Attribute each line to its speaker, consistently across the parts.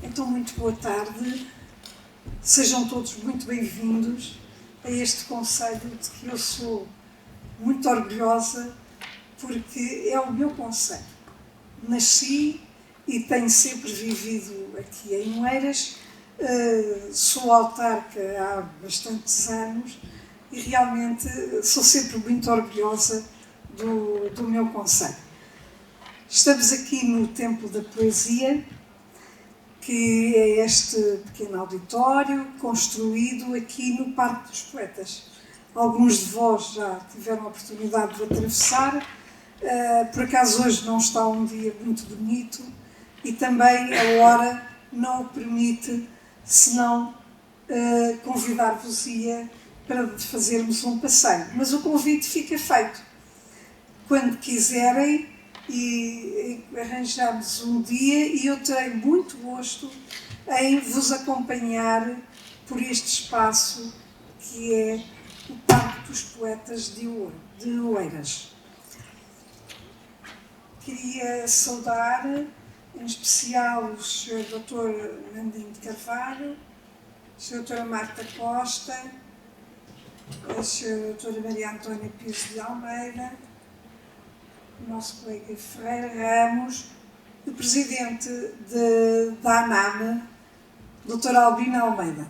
Speaker 1: Então, muito boa tarde. Sejam todos muito bem-vindos a este conselho de que eu sou muito orgulhosa, porque é o meu conselho. Nasci e tenho sempre vivido aqui em Oeiras, sou autarca há bastantes anos e realmente sou sempre muito orgulhosa do meu conselho. Estamos aqui no Templo da Poesia, que é este pequeno auditório construído aqui no Parque dos Poetas. Alguns de vós já tiveram a oportunidade de atravessar. Por acaso hoje não está um dia muito bonito e também a hora não o permite, senão convidar-vos-ia para fazermos um passeio. Mas o convite fica feito. Quando quiserem, e arranjamos um dia, e eu terei muito gosto em vos acompanhar por este espaço que é o Parque dos Poetas de Oeiras. Queria saudar em especial o Sr. Dr. Nandinho de Carvalho, a Sra. Doutora Marta Costa, a Sra. Doutora Maria Antônia Pires de Almeida, o nosso colega Ferreira Ramos, o presidente da ANAM, Dr. Albino Almeida.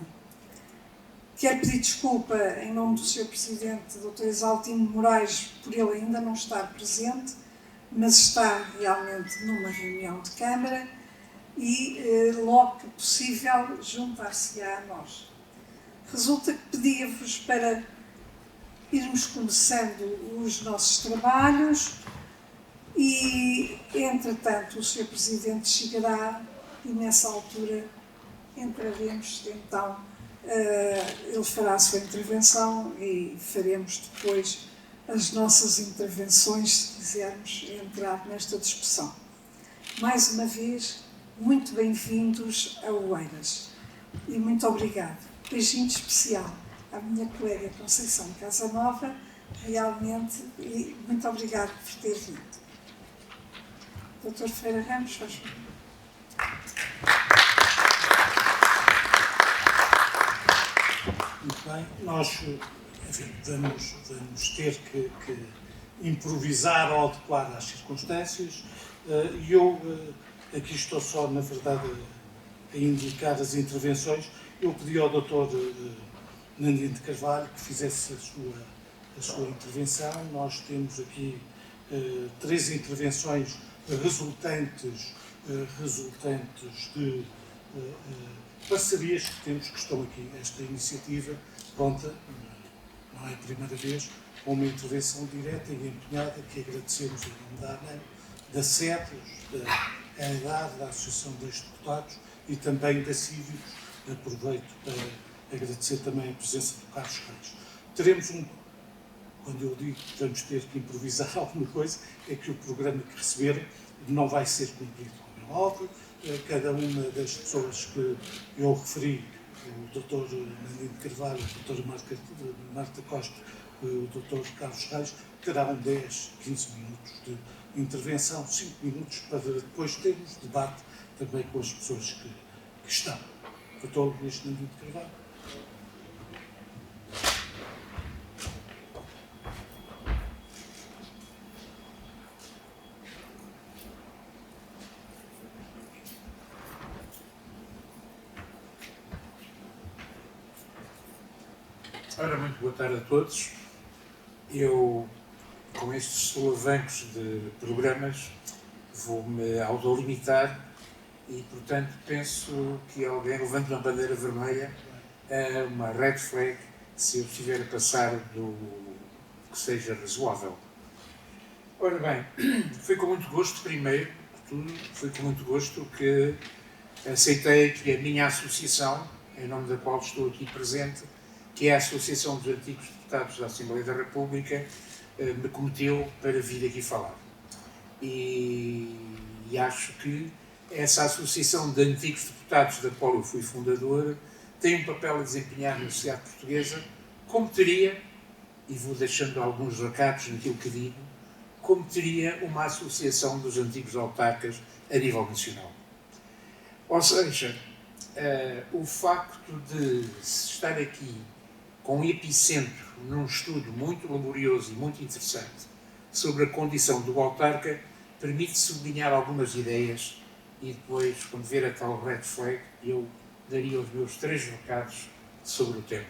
Speaker 1: Quero pedir desculpa em nome do Sr. Presidente, Dr. Exaltino Moraes, por ele ainda não estar presente, mas está realmente numa reunião de Câmara e, logo que possível, juntar-se-á a nós. Resulta que pedia-vos para irmos começando os nossos trabalhos e, entretanto, o Sr. Presidente chegará e, nessa altura, entraremos, então, ele fará a sua intervenção e faremos depois as nossas intervenções, se quisermos entrar nesta discussão. Mais uma vez, muito bem-vindos a Oeiras e muito obrigado. Beijinho especial à minha colega Conceição Casanova, realmente, e muito obrigado por ter vindo. Dr. Ferreira Ramos, faz favor.
Speaker 2: Muito bem, nós, enfim, vamos ter que improvisar ou adequar às circunstâncias, e eu aqui estou só, na verdade, a indicar as intervenções. Eu pedi ao Dr. Nandinho de Carvalho que fizesse a sua intervenção. Nós temos aqui 3 intervenções resultantes de parcerias que temos, que estão aqui. Esta iniciativa pronta, não é a primeira vez, com uma intervenção direta e empenhada, que agradecemos em nome da ANAM, da SEDES, da AEDAR, da Associação dos Deputados e também da Cívicos. Aproveito para agradecer também a presença do Carlos Reis. Teremos quando eu digo que vamos ter que improvisar alguma coisa, é que o programa que receberem não vai ser cumprido, como é óbvio. Cada uma das pessoas que eu referi, o Dr. Nandinho de Carvalho, a Dra. Marta Costa, o Dr. Carlos Reis, terão 10, 15 minutos de intervenção, 5 minutos, para depois termos debate também com as pessoas que estão. Dr. Luís Nandinho de Carvalho.
Speaker 3: Ora, muito boa tarde a todos. Eu, com estes solavancos de programas, vou-me autolimitar e, portanto, penso que alguém levante uma bandeira vermelha, uma red flag, se eu estiver a passar do que seja razoável. Ora bem, foi com muito gosto, primeiro de tudo, foi com muito gosto que aceitei que a minha associação, em nome da qual estou aqui presente, que é a Associação dos Antigos Deputados da Assembleia da República, me cometeu para vir aqui falar. E acho que essa Associação de Antigos Deputados, da qual eu fui fundador, tem um papel a desempenhar na sociedade portuguesa, como teria, e vou deixando alguns recados naquilo que digo, como teria uma Associação dos Antigos Autarcas a nível nacional. Ou seja, o facto de se estar aqui com um epicentro num estudo muito laborioso e muito interessante sobre a condição do autarca permite sublinhar algumas ideias e depois, quando ver a tal red flag, eu daria os meus 3 recados sobre o tema.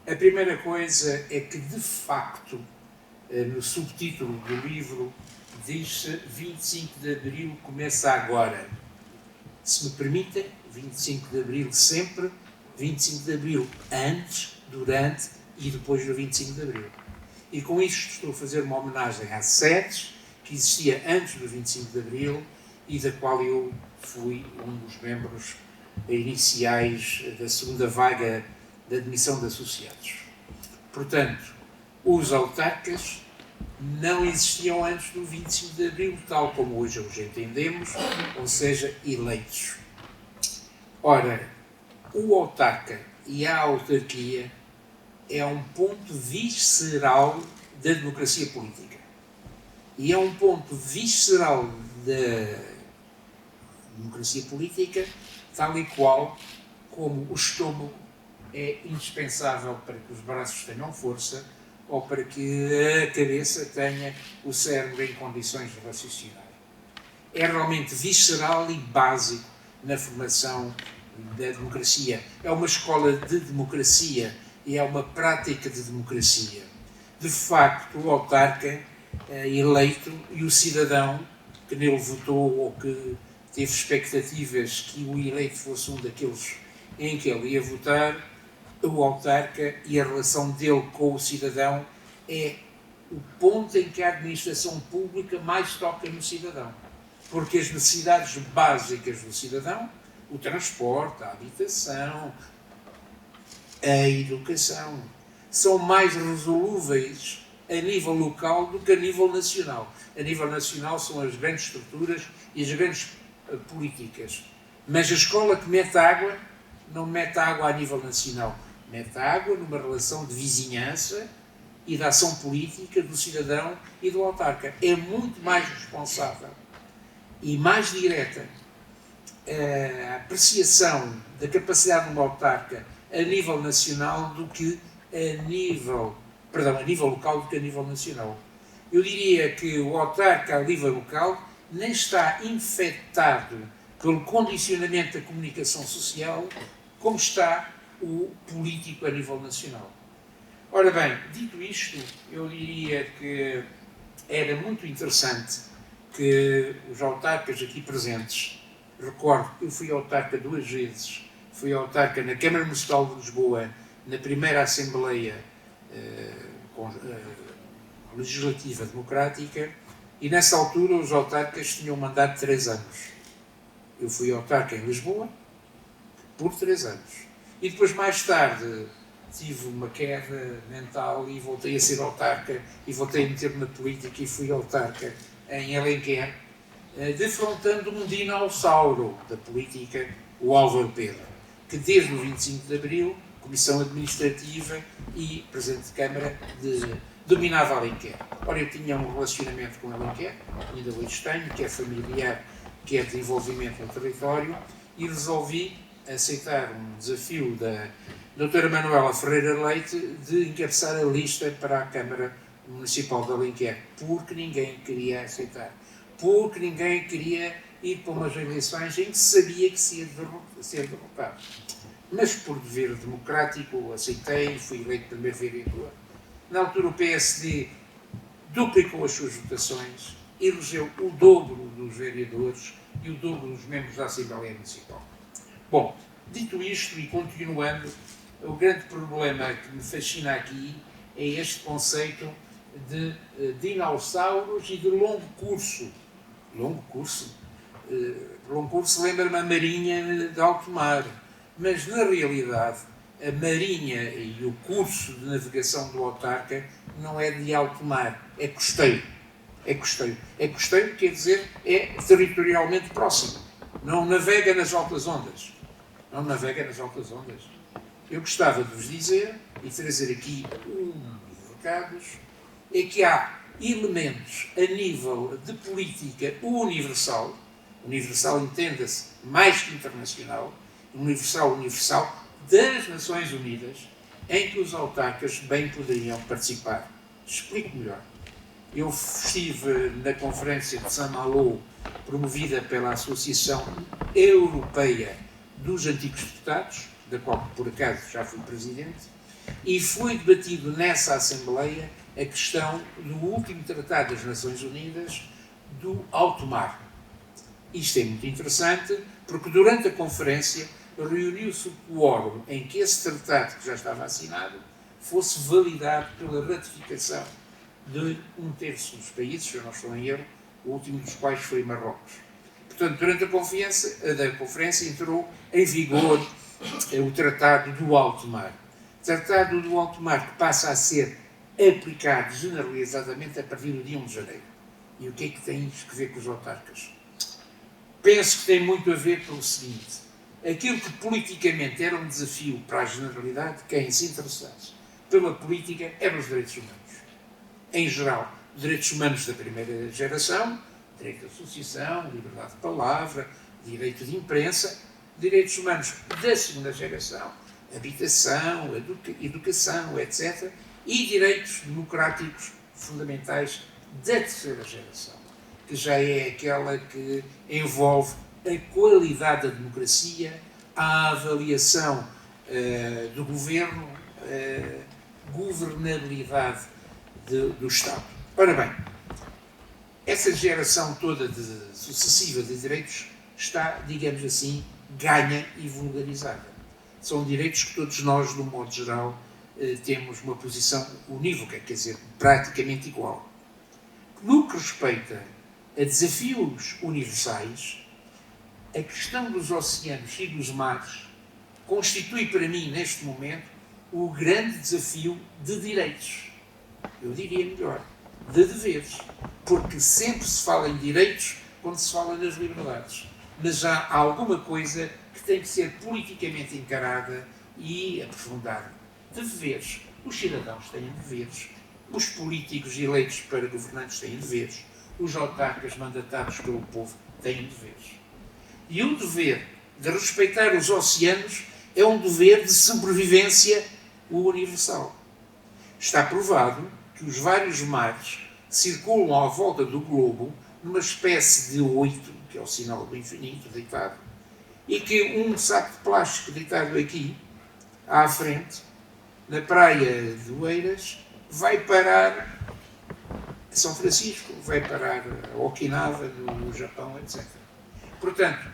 Speaker 3: A primeira coisa é que, de facto, no subtítulo do livro diz-se 25 de Abril começa agora. Se me permitem, 25 de Abril sempre, 25 de Abril antes, durante e depois do 25 de Abril. E com isto estou a fazer uma homenagem à SEDES, que existia antes do 25 de Abril e da qual eu fui um dos membros iniciais da segunda vaga de admissão de associados. Portanto, os autarcas não existiam antes do 25 de Abril, tal como hoje os entendemos, ou seja, eleitos. Ora, o autarca e a autarquia é um ponto visceral da democracia política. E é um ponto visceral da democracia política, tal e qual como o estômago é indispensável para que os braços tenham força ou para que a cabeça tenha o cérebro em condições de raciocinar. É realmente visceral e básico na formação da democracia. É uma escola de democracia e é uma prática de democracia. De facto, o autarca eleito e o cidadão que nele votou ou que teve expectativas que o eleito fosse um daqueles em que ele ia votar, o autarca e a relação dele com o cidadão é o ponto em que a administração pública mais toca no cidadão. Porque as necessidades básicas do cidadão, o transporte, a habitação, a educação, são mais resolúveis a nível local do que a nível nacional. A nível nacional são as grandes estruturas e as grandes políticas. Mas a escola que mete água, não mete água a nível nacional. Mete água numa relação de vizinhança e de ação política do cidadão e do autarca. É muito mais responsável e mais direta a apreciação da capacidade de um autarca a nível nacional do que a nível local do que a nível nacional. Eu diria que o autarca a nível local nem está infectado pelo condicionamento da comunicação social como está o político a nível nacional. Ora bem, dito isto, eu diria que era muito interessante que os autarcas aqui presentes, recordo que eu fui autarca 2 vezes, fui autarca na Câmara Municipal de Lisboa, na primeira Assembleia Legislativa Democrática, e nessa altura os autarcas tinham um mandato de 3 anos. Eu fui autarca em Lisboa por 3 anos. E depois, mais tarde, tive uma queda mental e voltei a ser autarca e voltei a meter-me na política e fui autarca em Alenquer, defrontando um dinossauro da política, o Álvaro Pedro, que desde o 25 de Abril, Comissão Administrativa e Presidente de Câmara, dominava Alenquer. Ora, eu tinha um relacionamento com Alenquer, ainda hoje tenho, que é familiar, que é de desenvolvimento no território, e resolvi aceitar um desafio da doutora Manuela Ferreira Leite de encabeçar a lista para a Câmara Municipal de Alenquer, porque ninguém queria aceitar, porque ninguém queria ir para umas eleições em que sabia que se ia ser derrotado. Mas por dever democrático aceitei, fui eleito primeiro vereador. Na altura o PSD duplicou as suas votações, elegeu o dobro dos vereadores e o dobro dos membros da Assembleia Municipal. Bom, dito isto e continuando, o grande problema que me fascina aqui é este conceito de dinossauros e de longo curso. Longo curso? Longo curso lembra-me a Marinha de alto mar, mas na realidade a Marinha e o curso de navegação do autarca não é de alto mar, é costeiro. É costeiro. É costeiro quer dizer é territorialmente próximo. Não navega nas altas ondas. Não navega nas altas ondas. Eu gostava de vos dizer e trazer aqui dos recados, é que há elementos a nível de política universal, Universal entenda-se mais que internacional, universal das Nações Unidas, em que os autarcas bem poderiam participar. Explico melhor. Eu estive na conferência de Saint-Malo, promovida pela Associação Europeia dos Antigos Deputados, da qual, por acaso, já fui presidente, e foi debatido nessa Assembleia a questão do último Tratado das Nações Unidas do alto mar. Isto é muito interessante, porque durante a conferência reuniu-se o quórum em que esse tratado, que já estava assinado, fosse validado pela ratificação de 1/3 dos países, se eu não estou em erro, o último dos quais foi Marrocos. Portanto, durante a conferência entrou em vigor o Tratado do Alto Mar. Tratado do Alto Mar que passa a ser aplicado generalizadamente a partir do dia 1 de janeiro. E o que é que tem isto a ver com os autarcas? Penso que tem muito a ver pelo seguinte: aquilo que politicamente era um desafio para a generalidade, quem se interessasse pela política, eram os direitos humanos. Em geral, direitos humanos da primeira geração, direito de associação, liberdade de palavra, direito de imprensa, direitos humanos da segunda geração, habitação, educação, etc., e direitos democráticos fundamentais da terceira geração, que já é aquela que envolve a qualidade da democracia, a avaliação do governo, governabilidade do Estado. Ora bem, essa geração toda sucessiva de direitos está, digamos assim, ganha e vulgarizada. São direitos que todos nós, de um modo geral, temos uma posição unívoca, quer dizer, praticamente igual. No que respeita a desafios universais, a questão dos oceanos e dos mares constitui para mim, neste momento, o grande desafio de direitos. Eu diria melhor, de deveres. Porque sempre se fala em direitos quando se fala nas liberdades. Mas há alguma coisa que tem que ser politicamente encarada e aprofundada. Deveres. Os cidadãos têm deveres. Os políticos eleitos para governantes têm deveres. Os autarcas mandatados pelo povo têm deveres. E o dever de respeitar os oceanos é um dever de sobrevivência universal. Está provado que os vários mares circulam à volta do globo numa espécie de 8, que é o sinal do infinito, deitado, e que um saco de plástico deitado aqui, à frente, na praia de Oeiras, vai parar a São Francisco, vai parar a Okinawa, no Japão, etc. Portanto,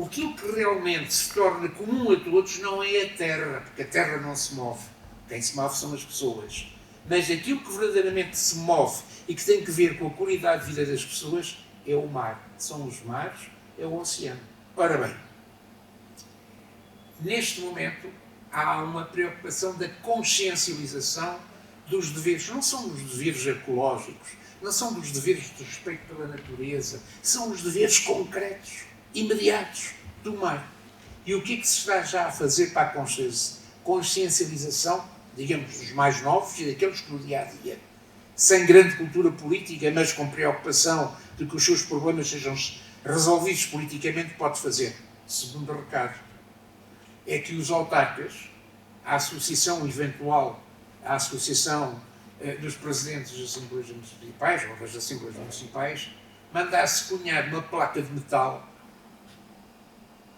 Speaker 3: aquilo que realmente se torna comum a todos não é a terra, porque a terra não se move. Quem se move são as pessoas. Mas aquilo que verdadeiramente se move e que tem que ver com a qualidade de vida das pessoas é o mar. São os mares, é o oceano. Ora bem, neste momento há uma preocupação da consciencialização dos deveres. Não são os deveres ecológicos, não são dos deveres de respeito pela natureza, são os deveres concretos, imediatos do mar. E o que é que se está já a fazer para a consciencialização, digamos, dos mais novos e daqueles que no dia-a-dia, sem grande cultura política, mas com preocupação de que os seus problemas sejam resolvidos politicamente, pode fazer? Segundo recado, é que os autarcas, a associação eventual, a associação dos presidentes das Assembleias Municipais, ou das Assembleias Municipais, mandasse cunhar uma placa de metal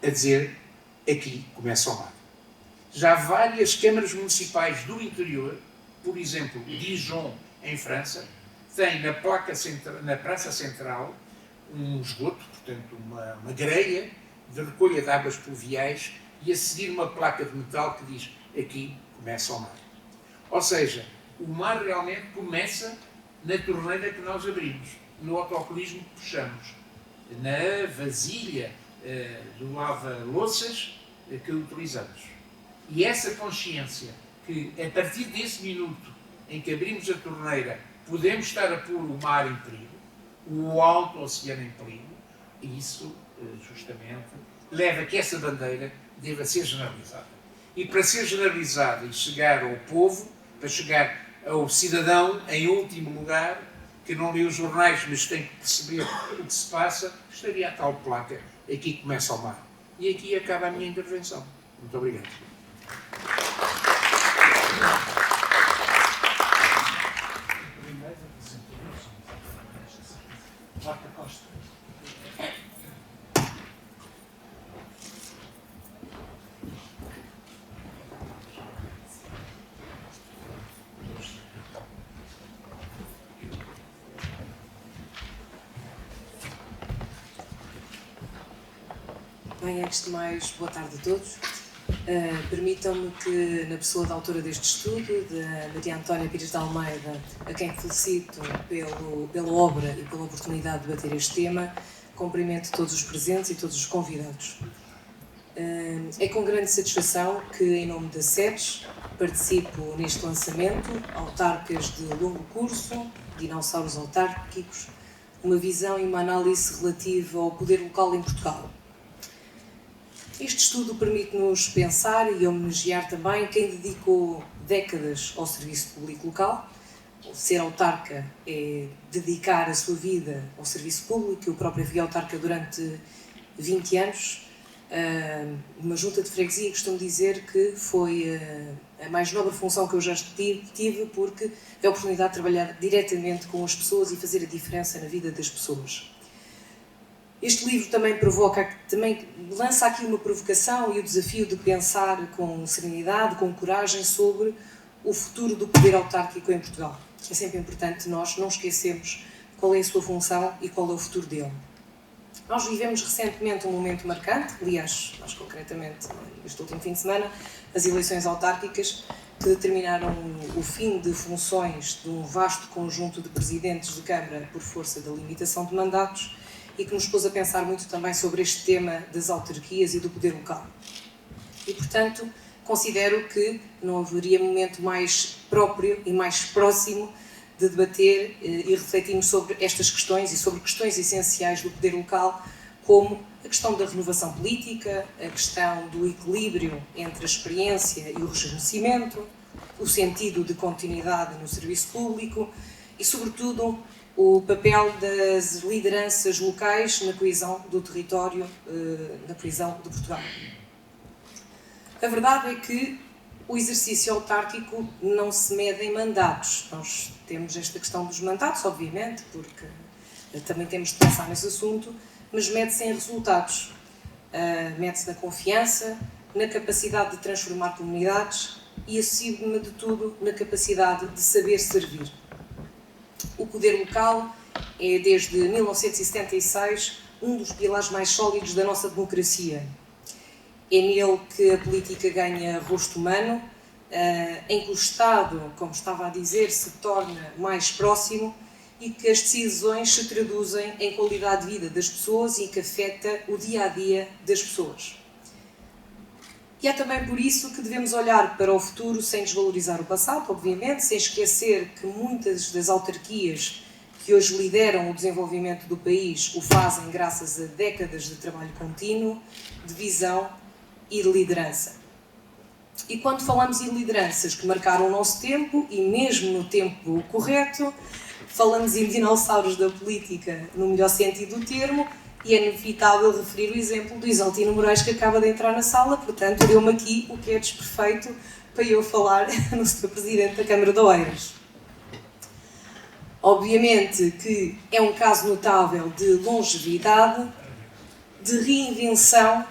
Speaker 3: a dizer: aqui começa o mar. Já várias câmaras municipais do interior, por exemplo, Dijon, em França, têm na Praça Central um esgoto, portanto uma grelha de recolha de águas pluviais, e a seguir uma placa de metal que diz: aqui começa o mar. Ou seja, o mar realmente começa na torneira que nós abrimos, no autocolismo que puxamos, na vasilha do lava-louças que utilizamos. E essa consciência que, a partir desse minuto em que abrimos a torneira, podemos estar a pôr o mar em perigo, o alto oceano em perigo, e isso, justamente, leva a que essa bandeira deva ser generalizada. E para ser generalizada e chegar ao povo, para chegar ao cidadão, em último lugar, que não lê os jornais, mas tem que perceber o que se passa, estaria a tal placa. Aqui começa o mar. E aqui acaba a minha intervenção. Muito obrigado.
Speaker 2: Marta Costa.
Speaker 4: Bem, antes de mais, boa tarde a todos. Permitam-me que, na pessoa da autora deste estudo, da Maria Antónia Pires de Almeida, a quem felicito pela obra e pela oportunidade de debater este tema, cumprimento todos os presentes e todos os convidados. É com grande satisfação que, em nome da SEDES, participo neste lançamento, Autarcas de Longo Curso, Dinossauros Autárquicos, uma visão e uma análise relativa ao poder local em Portugal. Este estudo permite-nos pensar e homenagear também quem dedicou décadas ao serviço público local. Ser autarca é dedicar a sua vida ao serviço público. Eu própria fui autarca durante 20 anos. Uma junta de freguesia, costumo dizer que foi a mais nobre função que eu já tive, porque é a oportunidade de trabalhar diretamente com as pessoas e fazer a diferença na vida das pessoas. Este livro também lança aqui uma provocação e o desafio de pensar com serenidade, com coragem sobre o futuro do poder autárquico em Portugal. É sempre importante nós não esquecermos qual é a sua função e qual é o futuro dele. Nós vivemos recentemente um momento marcante, aliás, mais concretamente este último fim de semana, as eleições autárquicas que determinaram o fim de funções de um vasto conjunto de presidentes de Câmara por força da limitação de mandatos e que nos pôs a pensar muito também sobre este tema das autarquias e do poder local. E, portanto, considero que não haveria momento mais próprio e mais próximo de debater e refletirmos sobre estas questões e sobre questões essenciais do poder local, como a questão da renovação política, a questão do equilíbrio entre a experiência e o rejuvenescimento, o sentido de continuidade no serviço público e, sobretudo, o papel das lideranças locais na coesão do território, na coesão de Portugal. A verdade é que o exercício autárquico não se mede em mandatos. Nós temos esta questão dos mandatos, obviamente, porque também temos de pensar nesse assunto, mas mede-se em resultados. Mede-se na confiança, na capacidade de transformar comunidades e, acima de tudo, na capacidade de saber servir. O poder local é, desde 1976, um dos pilares mais sólidos da nossa democracia. É nele que a política ganha rosto humano, em que o Estado, como estava a dizer, se torna mais próximo e que as decisões se traduzem em qualidade de vida das pessoas e que afeta o dia-a-dia das pessoas. E é também por isso que devemos olhar para o futuro sem desvalorizar o passado, obviamente, sem esquecer que muitas das autarquias que hoje lideram o desenvolvimento do país o fazem graças a décadas de trabalho contínuo, de visão e de liderança. E quando falamos em lideranças que marcaram o nosso tempo, e mesmo no tempo correto, falamos em dinossauros da política no melhor sentido do termo, e é inevitável referir o exemplo do Isaltino Moraes, que acaba de entrar na sala, portanto, deu-me aqui o que é desperfeito para eu falar no Sr. Presidente da Câmara de Oeiras. Obviamente que é um caso notável de longevidade, de reinvenção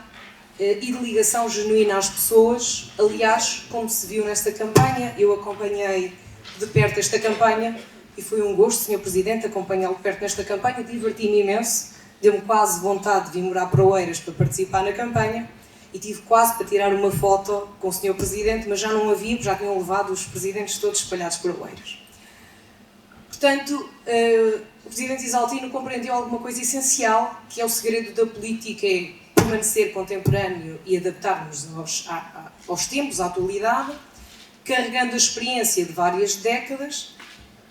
Speaker 4: e de ligação genuína às pessoas. Aliás, como se viu nesta campanha, eu acompanhei de perto esta campanha e foi um gosto, Sr. Presidente, acompanhá-lo de perto nesta campanha, diverti-me imenso. Deu-me quase vontade de vir morar para Oeiras para participar na campanha e tive quase para tirar uma foto com o Sr. Presidente, mas já não havia, já tinham levado os presidentes todos espalhados por Oeiras. Portanto, o Presidente Isaltino compreendeu alguma coisa essencial, que é o segredo da política, é permanecer contemporâneo e adaptar-nos aos tempos, à atualidade, carregando a experiência de várias décadas.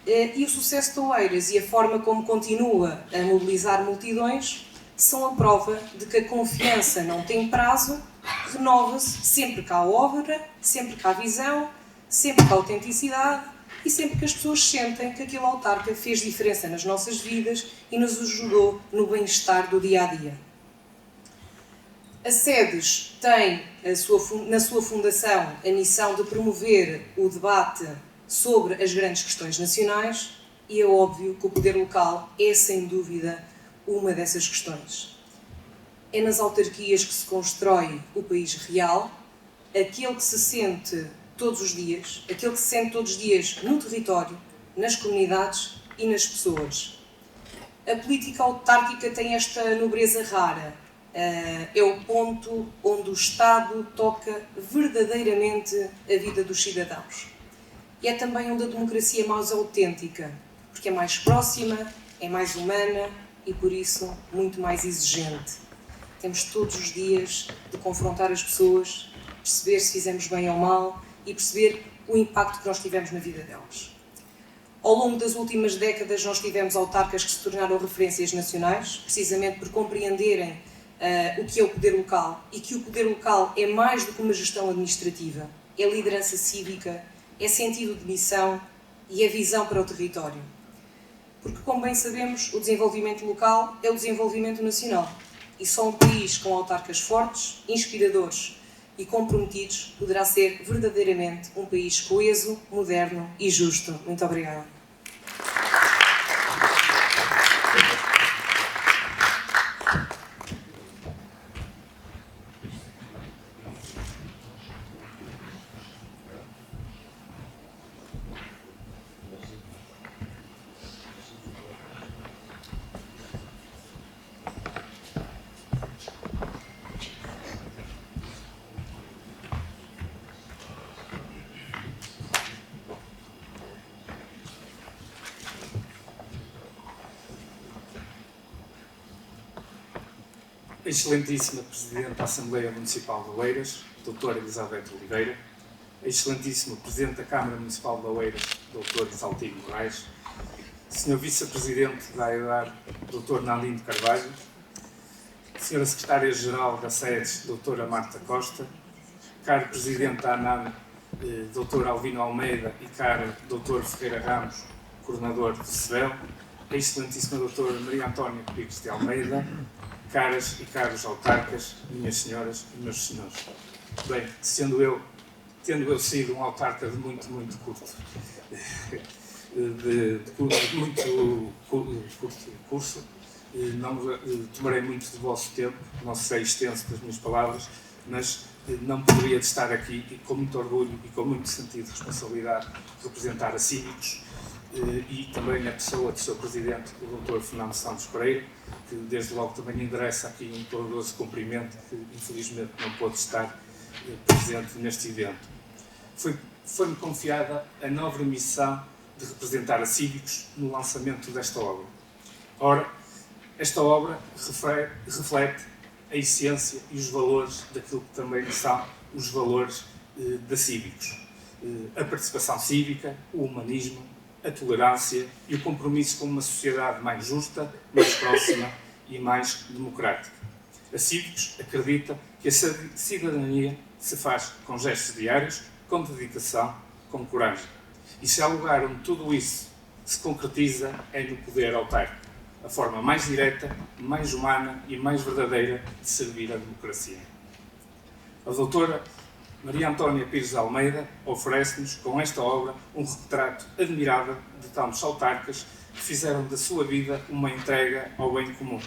Speaker 4: E o sucesso de Oeiras e a forma como continua a mobilizar multidões são a prova de que a confiança não tem prazo, renova-se sempre que há obra, sempre que há visão, sempre que há autenticidade e sempre que as pessoas sentem que aquele autarca fez diferença nas nossas vidas e nos ajudou no bem-estar do dia-a-dia. A SEDES tem na sua fundação a missão de promover o debate sobre as grandes questões nacionais e é óbvio que o poder local é, sem dúvida, uma dessas questões. É nas autarquias que se constrói o país real, aquele que se sente todos os dias, aquele que se sente todos os dias no território, nas comunidades e nas pessoas. A política autárquica tem esta nobreza rara. É o ponto onde o Estado toca verdadeiramente a vida dos cidadãos. E é também onde a democracia é mais autêntica, porque é mais próxima, é mais humana e, por isso, muito mais exigente. Temos todos os dias de confrontar as pessoas, perceber se fizemos bem ou mal e perceber o impacto que nós tivemos na vida delas. Ao longo das últimas décadas, nós tivemos autarcas que se tornaram referências nacionais, precisamente por compreenderem o que é o poder local e que o poder local é mais do que uma gestão administrativa, é liderança cívica, é sentido de missão e é visão para o território. Porque, como bem sabemos, o desenvolvimento local é o desenvolvimento nacional e só um país com autarcas fortes, inspiradores e comprometidos poderá ser verdadeiramente um país coeso, moderno e justo. Muito obrigada.
Speaker 5: Excelentíssima Presidente da Assembleia Municipal de Oeiras, Dra. Elizabeth Oliveira, Excelentíssimo Presidente da Câmara Municipal de Oeiras, Dr. Isaltino Moraes, Sr. Vice-Presidente da AEDAR, Dr. Nandino de Carvalho, Sra. Secretária-Geral da SEDES, Dra. Marta Costa, caro Presidente da ANAM, Dr. Alvino Almeida e caro Dr. Ferreira Ramos, Coordenador do SEBEL, Excelentíssima Dra. Maria Antónia Pires de Almeida, caras e caros autarcas, minhas senhoras e meus senhores. Bem, tendo eu sido um autarca de muito curto, de muito curto curso, não tomarei muito do vosso tempo, não serei extenso das minhas palavras, mas não poderia estar aqui e com muito orgulho e com muito sentido de responsabilidade representar a Cívicos e também a pessoa do seu Presidente, o Dr. Fernando Santos Pereira, que desde logo também endereça aqui um caloroso cumprimento, que infelizmente não pôde estar presente neste evento. Foi-me confiada a nobre missão de representar a Cívicos no lançamento desta obra. Ora, esta obra reflete a essência e os valores daquilo que também são os valores da Cívicos. A participação cívica, o humanismo, a tolerância e o compromisso com uma sociedade mais justa, mais próxima e mais democrática. A Cívicos acredita que a cidadania se faz com gestos diários, com dedicação, com coragem. E se há lugar onde tudo isso se concretiza é no poder autárquico, a forma mais direta, mais humana e mais verdadeira de servir a democracia. A doutora Maria Antónia Pires de Almeida oferece-nos, com esta obra, um retrato admirável de tantos autarcas que fizeram da sua vida uma entrega ao bem comum.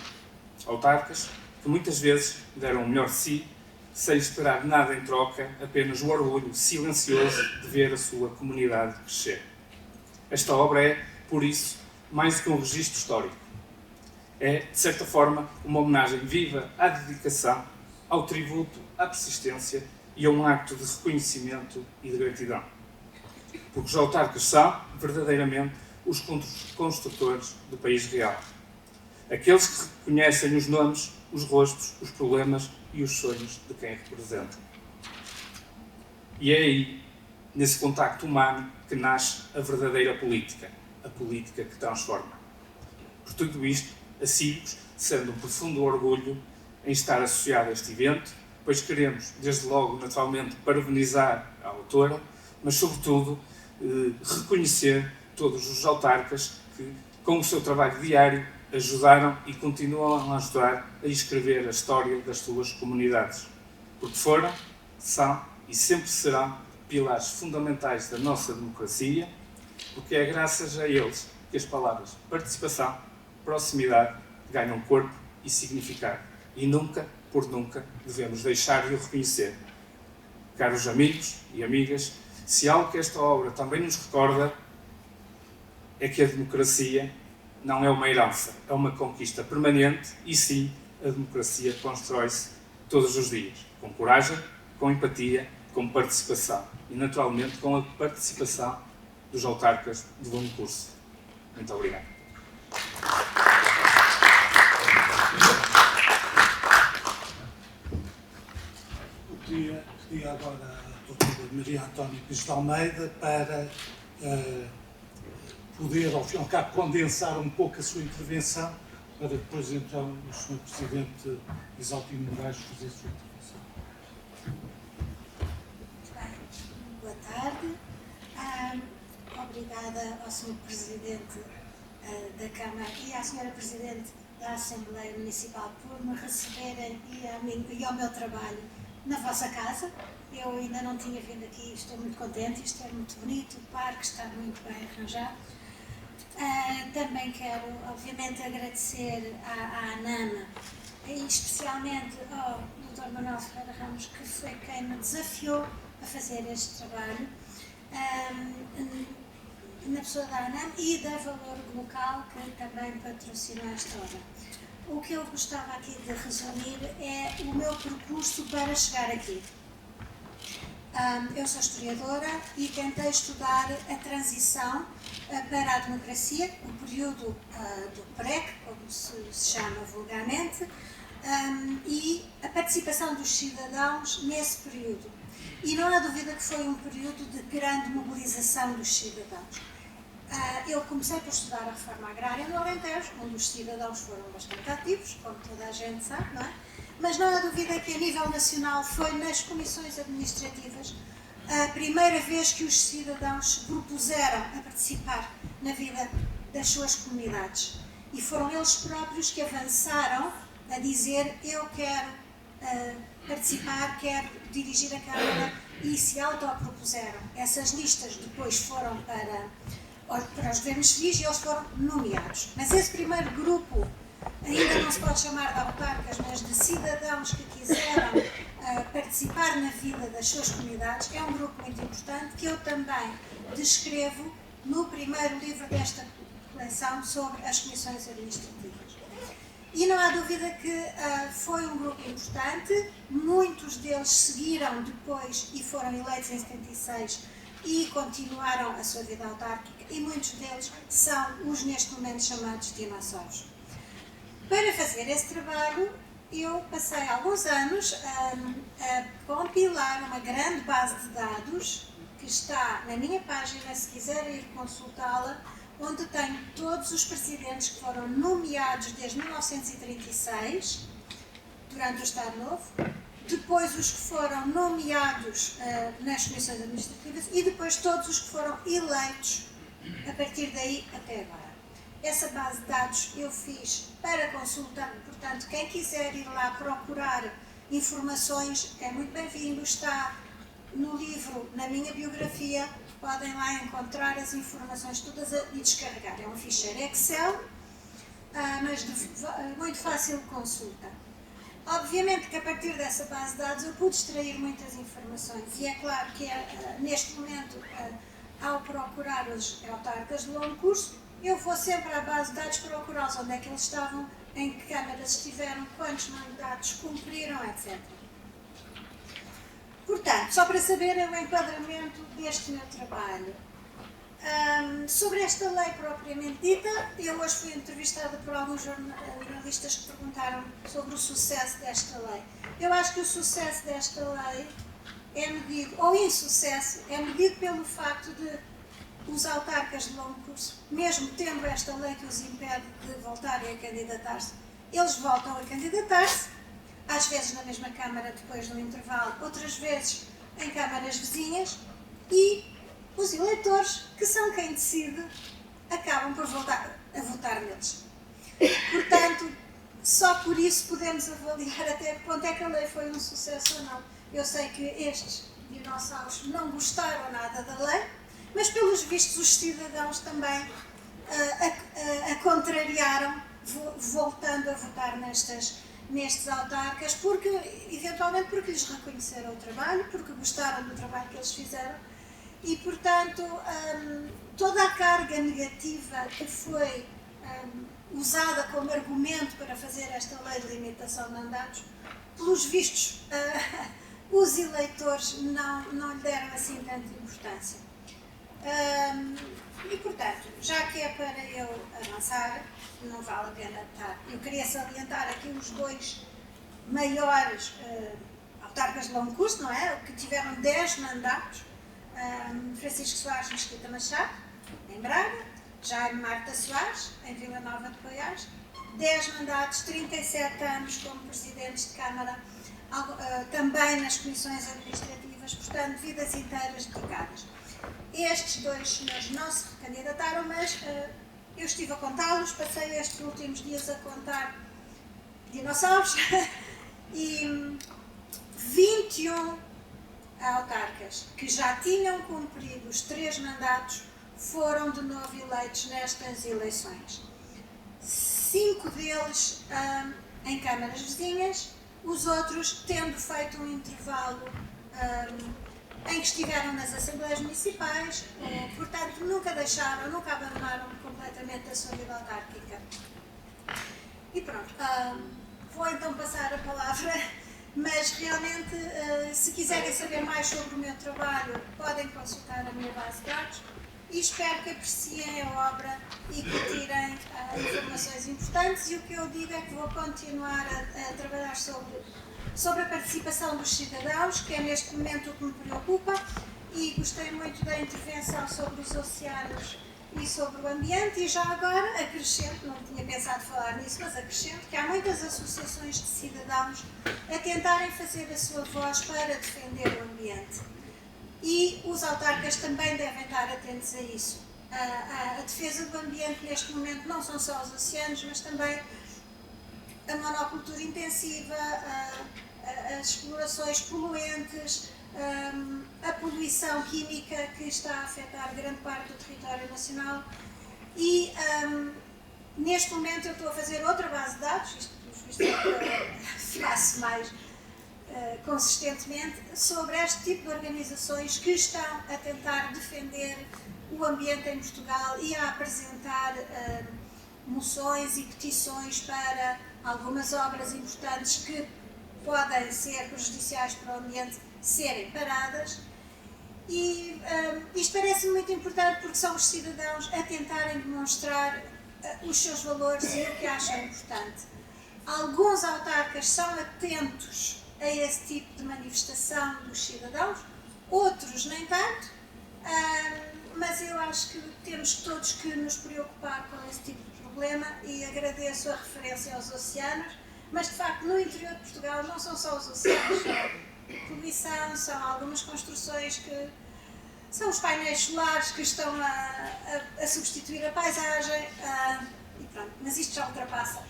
Speaker 5: Autarcas que muitas vezes deram o melhor de si, sem esperar nada em troca, apenas o orgulho silencioso de ver a sua comunidade crescer. Esta obra é, por isso, mais do que um registro histórico. É, de certa forma, uma homenagem viva à dedicação, ao tributo, à persistência e a um acto de reconhecimento e de gratidão. Porque os autarcas são, verdadeiramente, os construtores do país real. Aqueles que reconhecem os nomes, os rostos, os problemas e os sonhos de quem representam. E é aí, nesse contacto humano, que nasce a verdadeira política, a política que transforma. Por tudo isto, a Cívicos sendo um profundo orgulho em estar associado a este evento, pois queremos, desde logo, naturalmente, parabenizar a autora, mas, sobretudo, reconhecer todos os autarcas que, com o seu trabalho diário, ajudaram e continuam a ajudar a escrever a história das suas comunidades. Porque foram, são e sempre serão pilares fundamentais da nossa democracia, porque é graças a eles que as palavras participação, proximidade ganham corpo e significado. E nunca, por nunca, devemos deixar de o reconhecer. Caros amigos e amigas, se algo que esta obra também nos recorda é que a democracia não é uma herança, é uma conquista permanente e sim, a democracia constrói-se todos os dias, com coragem, com empatia, com participação e, naturalmente, com a participação dos autarcas de Longo Curso. Muito obrigado.
Speaker 2: Pedia agora à doutora Maria Antónia Pires de Almeida para poder, ao fim e ao cabo, condensar um pouco a sua intervenção, para depois, então, o Sr. Presidente Isaltino Moraes fazer a sua intervenção.
Speaker 6: Muito bem. Boa tarde. Obrigada ao Sr. Presidente da Câmara e à Sra. Presidente da Assembleia Municipal por me receberem e ao meu trabalho na vossa casa. Eu ainda não tinha vindo aqui, estou muito contente, isto é muito bonito, o parque está muito bem arranjado. Também quero, obviamente, agradecer à ANAMA e especialmente ao Dr. Manuel Ferreira Ramos, que foi quem me desafiou a fazer este trabalho, na pessoa da ANAMA e da Valor Local, que também patrocinou esta obra. O que eu gostava aqui de resumir é o meu percurso para chegar aqui. Eu sou historiadora e tentei estudar a transição para a democracia, o período do PREC, como se chama vulgarmente, e a participação dos cidadãos nesse período. E não há dúvida que foi um período de grande mobilização dos cidadãos. Eu comecei por estudar a reforma agrária no Alentejo, onde os cidadãos foram bastante ativos, como toda a gente sabe, não é? Mas não há dúvida que a nível nacional foi nas comissões administrativas a primeira vez que os cidadãos se propuseram a participar na vida das suas comunidades. E foram eles próprios que avançaram a dizer: eu quero participar, quero dirigir a Câmara, e se autopropuseram. Essas listas depois foram para os governos civis e eles foram nomeados. Mas esse primeiro grupo ainda não se pode chamar de autarcas, mas de cidadãos que quiseram participar na vida das suas comunidades, é um grupo muito importante que eu também descrevo no primeiro livro desta coleção sobre as comissões administrativas. E não há dúvida que foi um grupo importante, muitos deles seguiram depois e foram eleitos em 76 e continuaram a sua vida autárquica, e muitos deles são os neste momento chamados dinossauros. Para fazer esse trabalho, eu passei alguns anos a compilar uma grande base de dados que está na minha página, se quiserem ir consultá-la, onde tenho todos os presidentes que foram nomeados desde 1936, durante o Estado Novo, depois os que foram nomeados nas comissões administrativas e depois todos os que foram eleitos a partir daí até agora. Essa base de dados eu fiz para consulta, portanto, quem quiser ir lá procurar informações é muito bem-vindo, está no livro, na minha biografia, podem lá encontrar as informações todas e descarregar. É um ficheiro Excel, mas muito fácil de consulta. Obviamente que a partir dessa base de dados eu pude extrair muitas informações e é claro que neste momento, ao procurar os autarcas de Longo Curso, eu vou sempre à base de dados procurá-los, onde é que eles estavam, em que câmaras estiveram, quantos mandatos cumpriram, etc. Portanto, só para saberem o enquadramento deste meu trabalho. Sobre esta lei propriamente dita, eu hoje fui entrevistada por alguns jornalistas que perguntaram sobre o sucesso desta lei. Eu acho que o sucesso desta lei é medido, ou insucesso, é medido pelo facto de os autarcas de Longo Curso, mesmo tendo esta lei que os impede de voltarem a candidatar-se, eles voltam a candidatar-se, às vezes na mesma Câmara depois do intervalo, outras vezes em câmaras vizinhas, e os eleitores, que são quem decide, acabam por voltar a votar neles. Portanto, só por isso podemos avaliar até que ponto é que a lei foi um sucesso ou não. Eu sei que estes dinossauros não gostaram nada da lei, mas pelos vistos os cidadãos também a contrariaram, voltando a votar nestes autarcas, porque, eventualmente porque lhes reconheceram o trabalho, porque gostaram do trabalho que eles fizeram e, portanto, toda a carga negativa que foi usada como argumento para fazer esta lei de limitação de mandatos, pelos vistos, os eleitores não lhe deram assim tanta importância. E, portanto, já que é para eu avançar, não vale a pena estar. Eu queria salientar aqui os dois maiores autarcas de longo curso, não é? Que tiveram 10 mandatos. Francisco Soares Mesquita Machado, em Braga, Jaime Marta Soares, em Vila Nova de Goiás, 10 mandatos, 37 anos como presidentes de Câmara, também nas comissões administrativas, portanto, vidas inteiras dedicadas. Estes dois senhores não se recandidataram, mas eu estive a contá-los, passei estes últimos dias a contar dinossauros e 21 autarcas que já tinham cumprido os 3 mandatos foram de novo eleitos nestas eleições. 5 deles em câmaras vizinhas, os outros tendo feito um intervalo em que estiveram nas Assembleias Municipais, portanto nunca abandonaram completamente a sua vida autárquica. E pronto, vou então passar a palavra, mas realmente, se quiserem saber mais sobre o meu trabalho, podem consultar a minha base de dados e espero que apreciem a obra e que tirem informações importantes. E o que eu digo é que vou continuar a trabalhar sobre a participação dos cidadãos, que é neste momento o que me preocupa, e gostei muito da intervenção sobre os oceanos e sobre o ambiente, e já agora acrescento, não tinha pensado falar nisso, mas acrescento que há muitas associações de cidadãos a tentarem fazer a sua voz para defender o ambiente. E os autarcas também devem estar atentos a isso. A defesa do ambiente neste momento não são só os oceanos, mas também a monocultura intensiva, as explorações poluentes, a poluição química que está a afetar grande parte do território nacional e neste momento eu estou a fazer outra base de dados, isto é que faço mais consistentemente, sobre este tipo de organizações que estão a tentar defender o ambiente em Portugal e a apresentar moções e petições para algumas obras importantes que podem ser prejudiciais para o ambiente serem paradas. E isto parece muito importante porque são os cidadãos a tentarem demonstrar os seus valores e o que acham importante. Alguns autarcas são atentos a esse tipo de manifestação dos cidadãos, outros nem tanto, mas eu acho que temos todos que nos preocupar com esse tipo de problema e agradeço a referência aos oceanos, mas de facto no interior de Portugal não são só os oceanos, poluição, são algumas construções que são os painéis solares que estão a substituir a paisagem e pronto, mas isto já ultrapassa.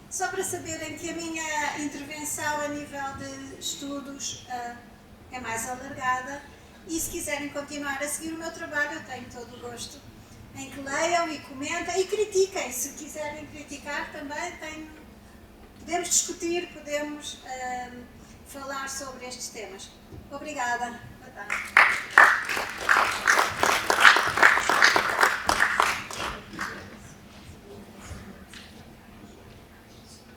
Speaker 6: Só para saberem que a minha intervenção a nível de estudos é mais alargada e se quiserem continuar a seguir o meu trabalho eu tenho todo o gosto em que leiam e comentem e critiquem, se quiserem criticar também podemos discutir, podemos falar sobre estes temas. Obrigada. Boa tarde.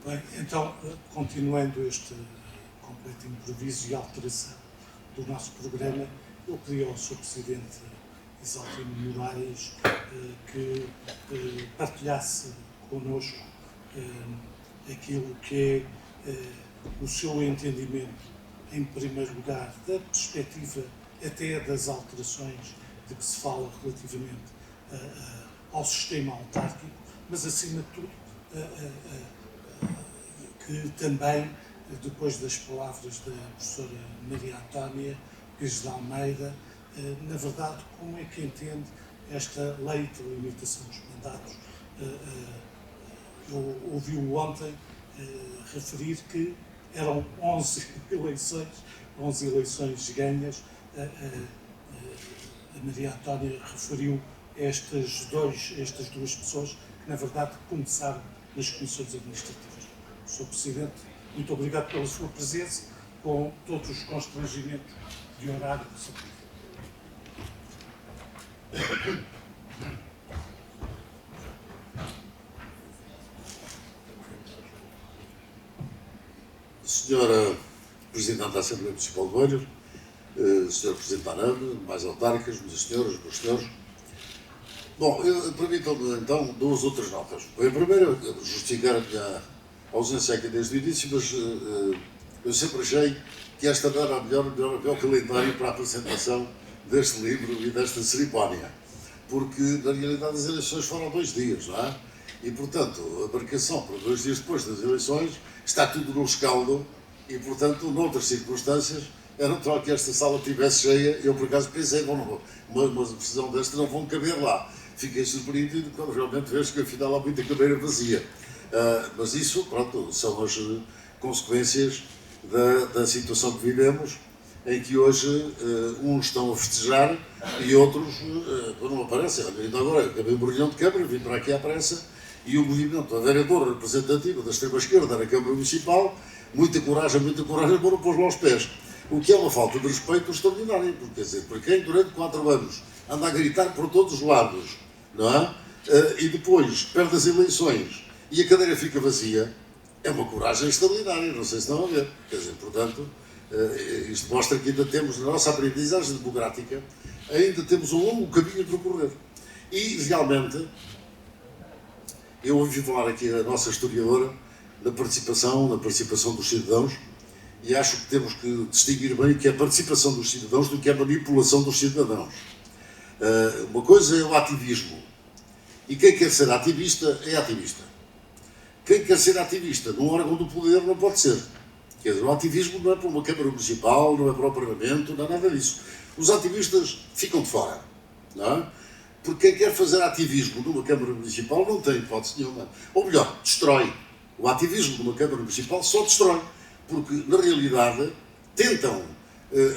Speaker 2: Bem, então, continuando este completo improviso e alteração do nosso programa, eu pedi ao Sr. Presidente Isaltino Moraes que partilhasse connosco aquilo que é o seu entendimento, em primeiro lugar, da perspectiva até das alterações de que se fala relativamente ao sistema autárquico, mas acima de tudo que também, depois das palavras da professora Maria Antónia Pires de Almeida, na verdade, como é que entende esta lei de limitação dos mandatos? Eu ouvi-o ontem referir que eram 11 eleições ganhas. A Maria Antónia referiu estas duas pessoas que, na verdade, começaram nas comissões administrativas. Sr. Presidente, muito obrigado pela sua presença, com todos os constrangimentos de horário que se aplica.
Speaker 7: Senhora Presidente da Assembleia Municipal de Oeiras, Sr. Presidente da ANAM, mais autárquicas, meus senhores, meus senhores. Bom, permitam-me então duas outras notas. A primeira, justificar a minha ausência aqui desde o início, mas eu sempre achei que esta não era o melhor calendário para a apresentação deste livro e desta cerimónia, porque na realidade as eleições foram 2 dias, não é? E portanto a marcação para 2 dias depois das eleições está tudo no rescaldo e portanto noutras circunstâncias é natural que esta sala estivesse cheia. Eu por acaso pensei, bom, uma decisão desta não vão caber lá. Fiquei surpreendido quando realmente vejo que afinal há muita cadeira vazia. Mas isso, pronto, são as consequências da situação que vivemos, em que hoje uns estão a festejar e outros não aparecem. Ainda agora acabei uma reunião de Câmara, vim para aqui à pressa, e o movimento da vereadora representativa da extrema-esquerda na Câmara Municipal, muita coragem, para pôs lá aos pés. O que é uma falta de respeito extraordinária, porque, quer dizer, para quem durante 4 anos anda a gritar por todos os lados, não é? E depois perde as eleições e a cadeira fica vazia, é uma coragem extraordinária, não sei se estão a ver. Quer dizer, portanto, isto mostra que ainda temos, na nossa aprendizagem democrática, ainda temos um longo caminho a percorrer. E, realmente, eu ouvi falar aqui da nossa historiadora, na participação dos cidadãos, e acho que temos que distinguir bem o que é a participação dos cidadãos do que é a manipulação dos cidadãos. Uma coisa é o ativismo, e quem quer ser ativista é ativista. Quem quer ser ativista num órgão do poder não pode ser. Quer dizer, o ativismo não é para uma Câmara Municipal, não é para o Parlamento, não é nada disso. Os ativistas ficam de fora, não é? Porque quem quer fazer ativismo numa Câmara Municipal não tem hipótese nenhuma. Ou melhor, destrói. O ativismo numa Câmara Municipal só destrói. Porque, na realidade, tentam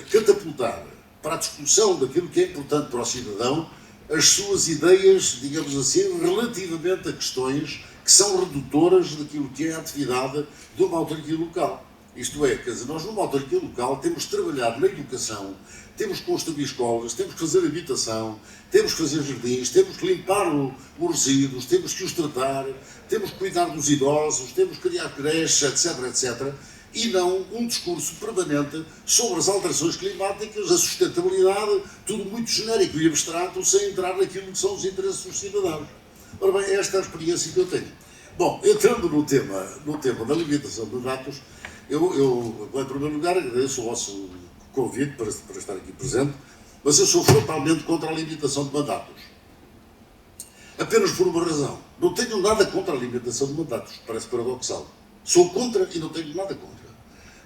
Speaker 7: catapultar para a discussão daquilo que é importante para o cidadão as suas ideias, digamos assim, relativamente a questões que são redutoras daquilo que é a atividade de uma autarquia local. Isto é, quer dizer, nós numa autarquia local temos de trabalhar na educação, temos que construir escolas, temos que fazer habitação, temos que fazer jardins, temos que limpar os resíduos, temos que os tratar, temos que cuidar dos idosos, temos que criar creches, etc, etc. E não um discurso permanente sobre as alterações climáticas, a sustentabilidade, tudo muito genérico e abstrato, sem entrar naquilo que são os interesses dos cidadãos. Ora bem, esta é a experiência que eu tenho. Bom, entrando no tema da limitação de mandatos, eu, em primeiro lugar, agradeço o vosso convite para estar aqui presente, mas eu sou frontalmente contra a limitação de mandatos. Apenas por uma razão. Não tenho nada contra a limitação de mandatos, parece paradoxal. Sou contra e não tenho nada contra.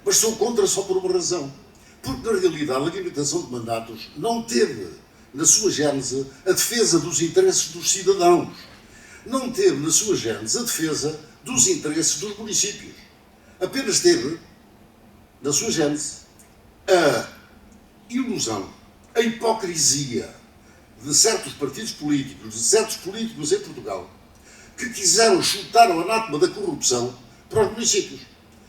Speaker 7: Mas sou contra só por uma razão. Porque, na realidade, a limitação de mandatos não teve, na sua gênese, a defesa dos interesses dos cidadãos. Não teve, na sua gênese, a defesa dos interesses dos municípios. Apenas teve, na sua gênese, a ilusão, a hipocrisia de certos partidos políticos, de certos políticos em Portugal, que quiseram chutar o anátema da corrupção para os municípios.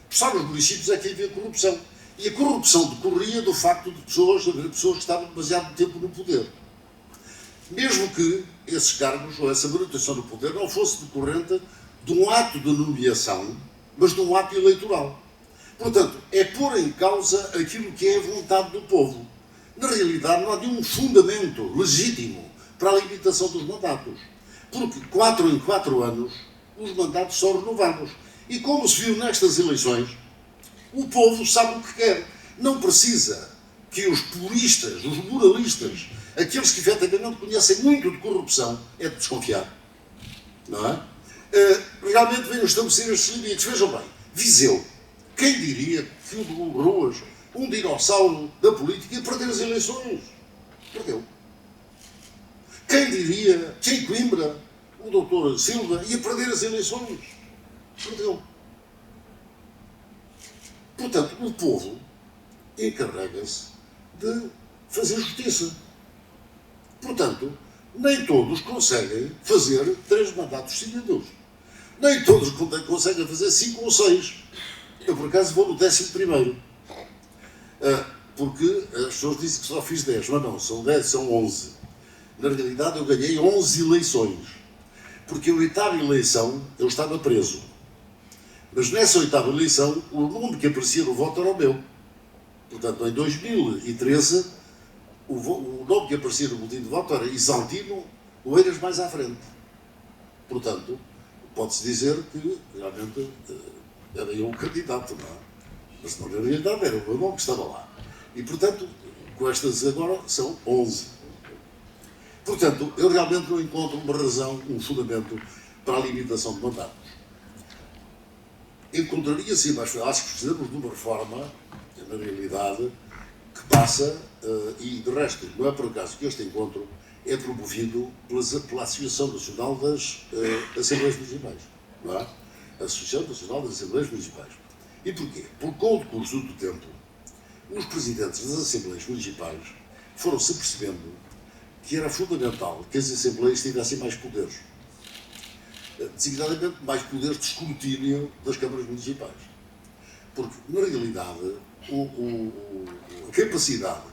Speaker 7: Só nos municípios é que havia corrupção. E a corrupção decorria do facto de haver pessoas que estavam demasiado tempo no poder. Mesmo que esses cargos, ou essa manutenção do poder, não fosse decorrente de um ato de nomeação, mas de um ato eleitoral. Portanto, é pôr em causa aquilo que é a vontade do povo. Na realidade, não há nenhum fundamento legítimo para a limitação dos mandatos. Porque 4 em 4 anos, os mandatos são renovados. E como se viu nestas eleições, o povo sabe o que quer. Não precisa que os puristas, os moralistas, aqueles que efetivamente conhecem muito de corrupção, é de desconfiar. Não é? Realmente venham estabelecer estes limites. Vejam bem, Viseu, quem diria que o Ruas, um dinossauro da política, ia perder as eleições? Perdeu. Quem diria que em Coimbra o doutor Silva ia perder as eleições? Perdeu. Portanto, o povo encarrega-se de fazer justiça. Portanto, nem todos conseguem fazer 3 mandatos seguidos. Nem todos conseguem fazer 5 ou 6. Eu, por acaso, vou no 11º. Porque as pessoas dizem que só fiz 10, mas não, são 10, são 11. Na realidade, eu ganhei 11 eleições. Porque a 8ª eleição eu estava preso. Mas nessa 8ª eleição, o nome que aparecia no voto era o meu. Portanto, em 2013, o nome que aparecia no boletim de voto era Isaltino Oeiras mais à frente. Portanto, pode-se dizer que realmente era eu um candidato, não é? Mas na realidade era o meu nome que estava lá. E, portanto, com estas agora são 11. Portanto, eu realmente não encontro uma razão, um fundamento para a limitação de mandatos. Encontraria sim, mas acho que precisamos de uma reforma, na realidade, que passa, e de resto, não é por acaso que este encontro é promovido pela Associação Nacional das Assembleias Municipais, não é? A Associação Nacional das Assembleias Municipais. E porquê? Porque com o decurso do tempo, os presidentes das Assembleias Municipais foram-se percebendo que era fundamental que as Assembleias tivessem mais poderes. Designadamente, mais poderes de escrutínio das câmaras municipais. Porque, na realidade, a capacidade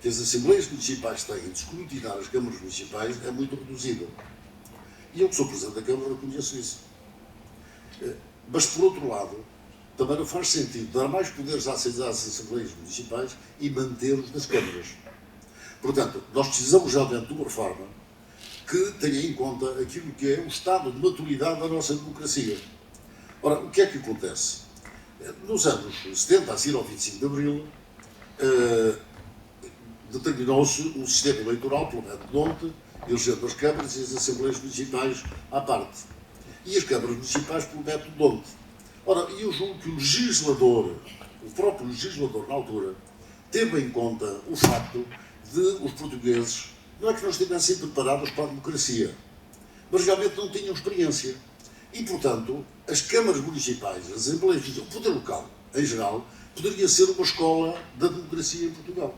Speaker 7: que as Assembleias Municipais têm de escrutinar as câmaras municipais é muito reduzida. E eu, que sou Presidente da Câmara, reconheço isso. Mas, por outro lado, também não faz sentido dar mais poderes às Assembleias Municipais e mantê-los nas câmaras. Portanto, nós precisamos realmente de uma reforma que tenha em conta aquilo que é o estado de maturidade da nossa democracia. Ora, o que é que acontece? Nos anos 70, a seguir ao 25 de Abril, determinou-se um sistema eleitoral pelo método Donte, elegendo as câmaras e as Assembleias Municipais à parte. E as câmaras municipais pelo método Donte. Ora, eu julgo que o legislador, o próprio legislador na altura, teve em conta o facto de os portugueses, não é que não estivessem preparados para a democracia, mas realmente não tinham experiência. E, portanto, as câmaras municipais, as assembleias, o poder local, em geral, poderia ser uma escola da democracia em Portugal.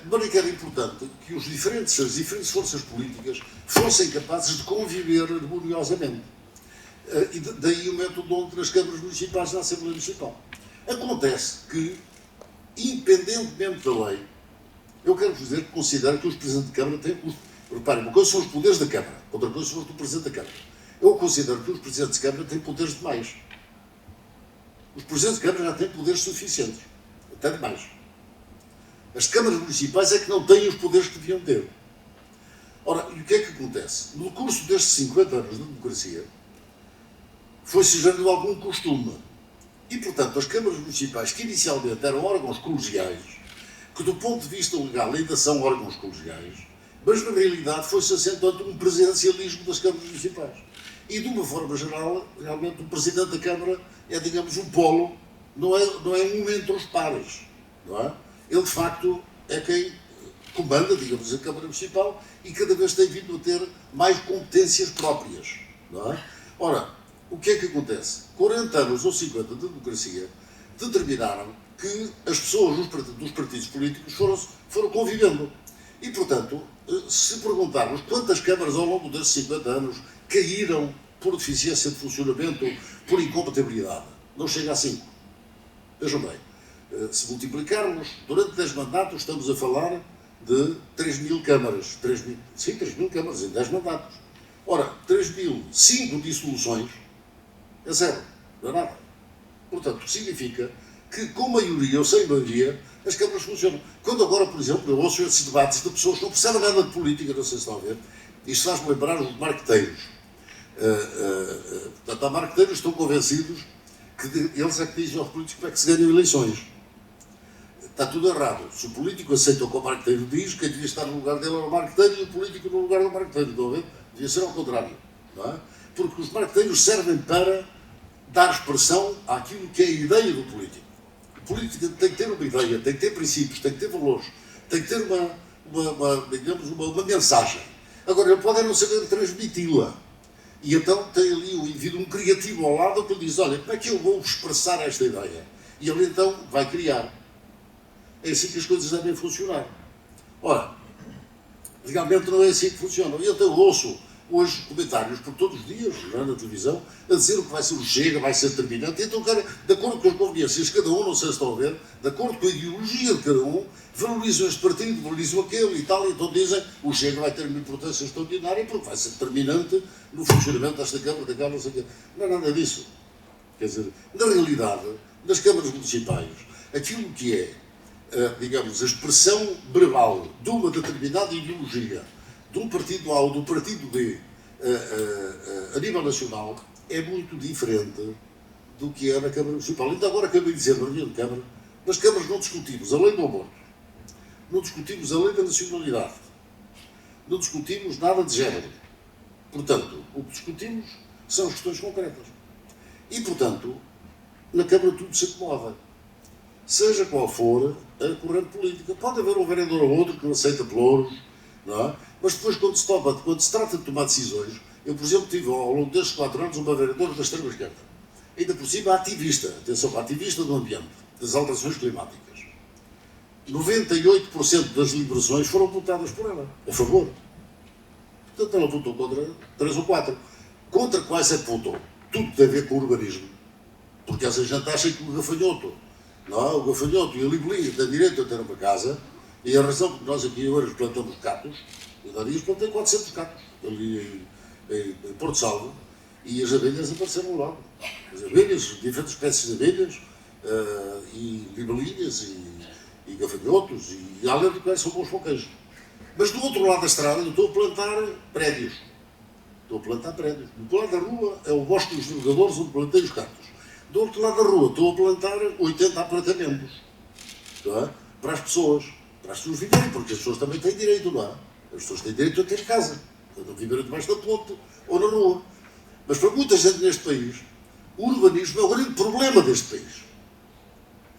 Speaker 7: Mas é que era importante que as diferentes forças políticas fossem capazes de conviver harmoniosamente. E daí o método onde nas câmaras municipais, na Assembleia Municipal. Acontece que, independentemente da lei, eu quero dizer que considero que os Presidentes de Câmara têm... Reparem, uma coisa são os poderes da Câmara, outra coisa são os do Presidente da Câmara. Eu considero que os Presidentes de Câmara têm poderes demais. Os Presidentes de Câmara já têm poderes suficientes, até demais. As câmaras municipais é que não têm os poderes que deviam ter. Ora, e o que é que acontece? No curso destes 50 anos de democracia, foi-se gerando algum costume. E, portanto, as câmaras municipais, que inicialmente eram órgãos colegiais, que do ponto de vista legal ainda são órgãos colegiais, mas na realidade foi-se acentuando um presidencialismo das câmaras municipais. E, de uma forma geral, realmente o Presidente da Câmara é, digamos, um polo, não é um entre os pares, não é? Ele, de facto, é quem comanda, digamos, a Câmara Municipal e cada vez tem vindo a ter mais competências próprias, não é? Ora, o que é que acontece? 40 anos ou 50 de democracia determinaram que as pessoas dos partidos políticos foram convivendo. E, portanto, se perguntarmos quantas câmaras ao longo desses 50 anos caíram por deficiência de funcionamento, por incompatibilidade, não chega a 5. Vejam bem, se multiplicarmos, durante 10 mandatos estamos a falar de 3.000 câmaras. 3.000 câmaras em 10 mandatos. Ora, 3.000, 5 dissoluções, é zero, não é nada. Portanto, significa que com maioria ou sem maioria as câmaras funcionam. Quando agora, por exemplo, eu ouço esses debates de pessoas que não percebem nada de política, não sei se estão a ver, isto faz-me lembrar os marqueteiros. Portanto, há marqueteiros que estão convencidos que eles é que dizem aos políticos como é que se ganham eleições. Está tudo errado. Se o político aceita o que o marqueteiro diz, quem devia estar no lugar dele era o marqueteiro e o político no lugar do marqueteiro. Estão a ver? Devia ser ao contrário. Não é? Porque os marqueteiros servem para dar expressão àquilo que é a ideia do político. O político tem que ter uma ideia, tem que ter princípios, tem que ter valores, tem que ter digamos, uma mensagem. Agora, ele pode não saber transmiti-la. E então tem ali o indivíduo um criativo ao lado que lhe diz, olha, como é que eu vou expressar esta ideia? E ele então vai criar. É assim que as coisas devem funcionar. Ora, realmente não é assim que funciona. E então eu ouço hoje comentários por todos os dias, na televisão, a dizer o que vai ser o Chega, vai ser determinante. Então, cara, de acordo com as conveniências de cada um, não sei se estão a ver, de acordo com a ideologia de cada um, valorizam este partido, valorizam aquele e tal, e então dizem o Chega vai ter uma importância extraordinária porque vai ser determinante no funcionamento desta Câmara, daquela, não sei o quê. Não é nada disso. Quer dizer, na realidade, nas câmaras municipais, aquilo que é, digamos, a expressão verbal de uma determinada ideologia, de um partido A ou do partido B, a nível nacional, é muito diferente do que é na Câmara Municipal. Ainda agora acabei de dizer na reunião de Câmara, nas câmaras não discutimos a lei do aborto, não discutimos a lei da nacionalidade, não discutimos nada de género. Portanto, o que discutimos são as questões concretas. E, portanto, na Câmara tudo se acomoda. Seja qual for a corrente política. Pode haver um vereador ou outro que não aceita pelouros, não é? Mas depois, quando se trata de tomar decisões, eu, por exemplo, tive ao longo destes 4 anos uma vereadora da extrema-esquerda. Ainda por cima, ativista. Atenção, ativista do ambiente, das alterações climáticas. 98% das deliberações foram votadas por ela, a favor. Portanto, ela votou contra 3 ou 4. Contra quais é que votou? Tudo tem a ver com o urbanismo. Porque essa gente acha que o gafanhoto, não é? O gafanhoto e a libelinha têm direito a ter uma casa, e a razão que nós aqui hoje plantamos catos, eu daria plantei 400 catos ali em Porto Salvo, e as abelhas apareceram logo. As abelhas, diferentes espécies de abelhas, e libelinhas, e gafanhotos, e além do que são bons para o queijo. Mas do outro lado da estrada eu estou a plantar prédios. Estou a plantar prédios. Do lado da rua é o Bosque dos Navegadores, onde plantei os catos. Do outro lado da rua estou a plantar 80 apartamentos, não é? Para as pessoas viverem, porque as pessoas também têm direito, não é? As pessoas têm direito a ter casa, a não viver debaixo da ponte ou na rua. Mas para muita gente neste país, o urbanismo é o grande problema deste país.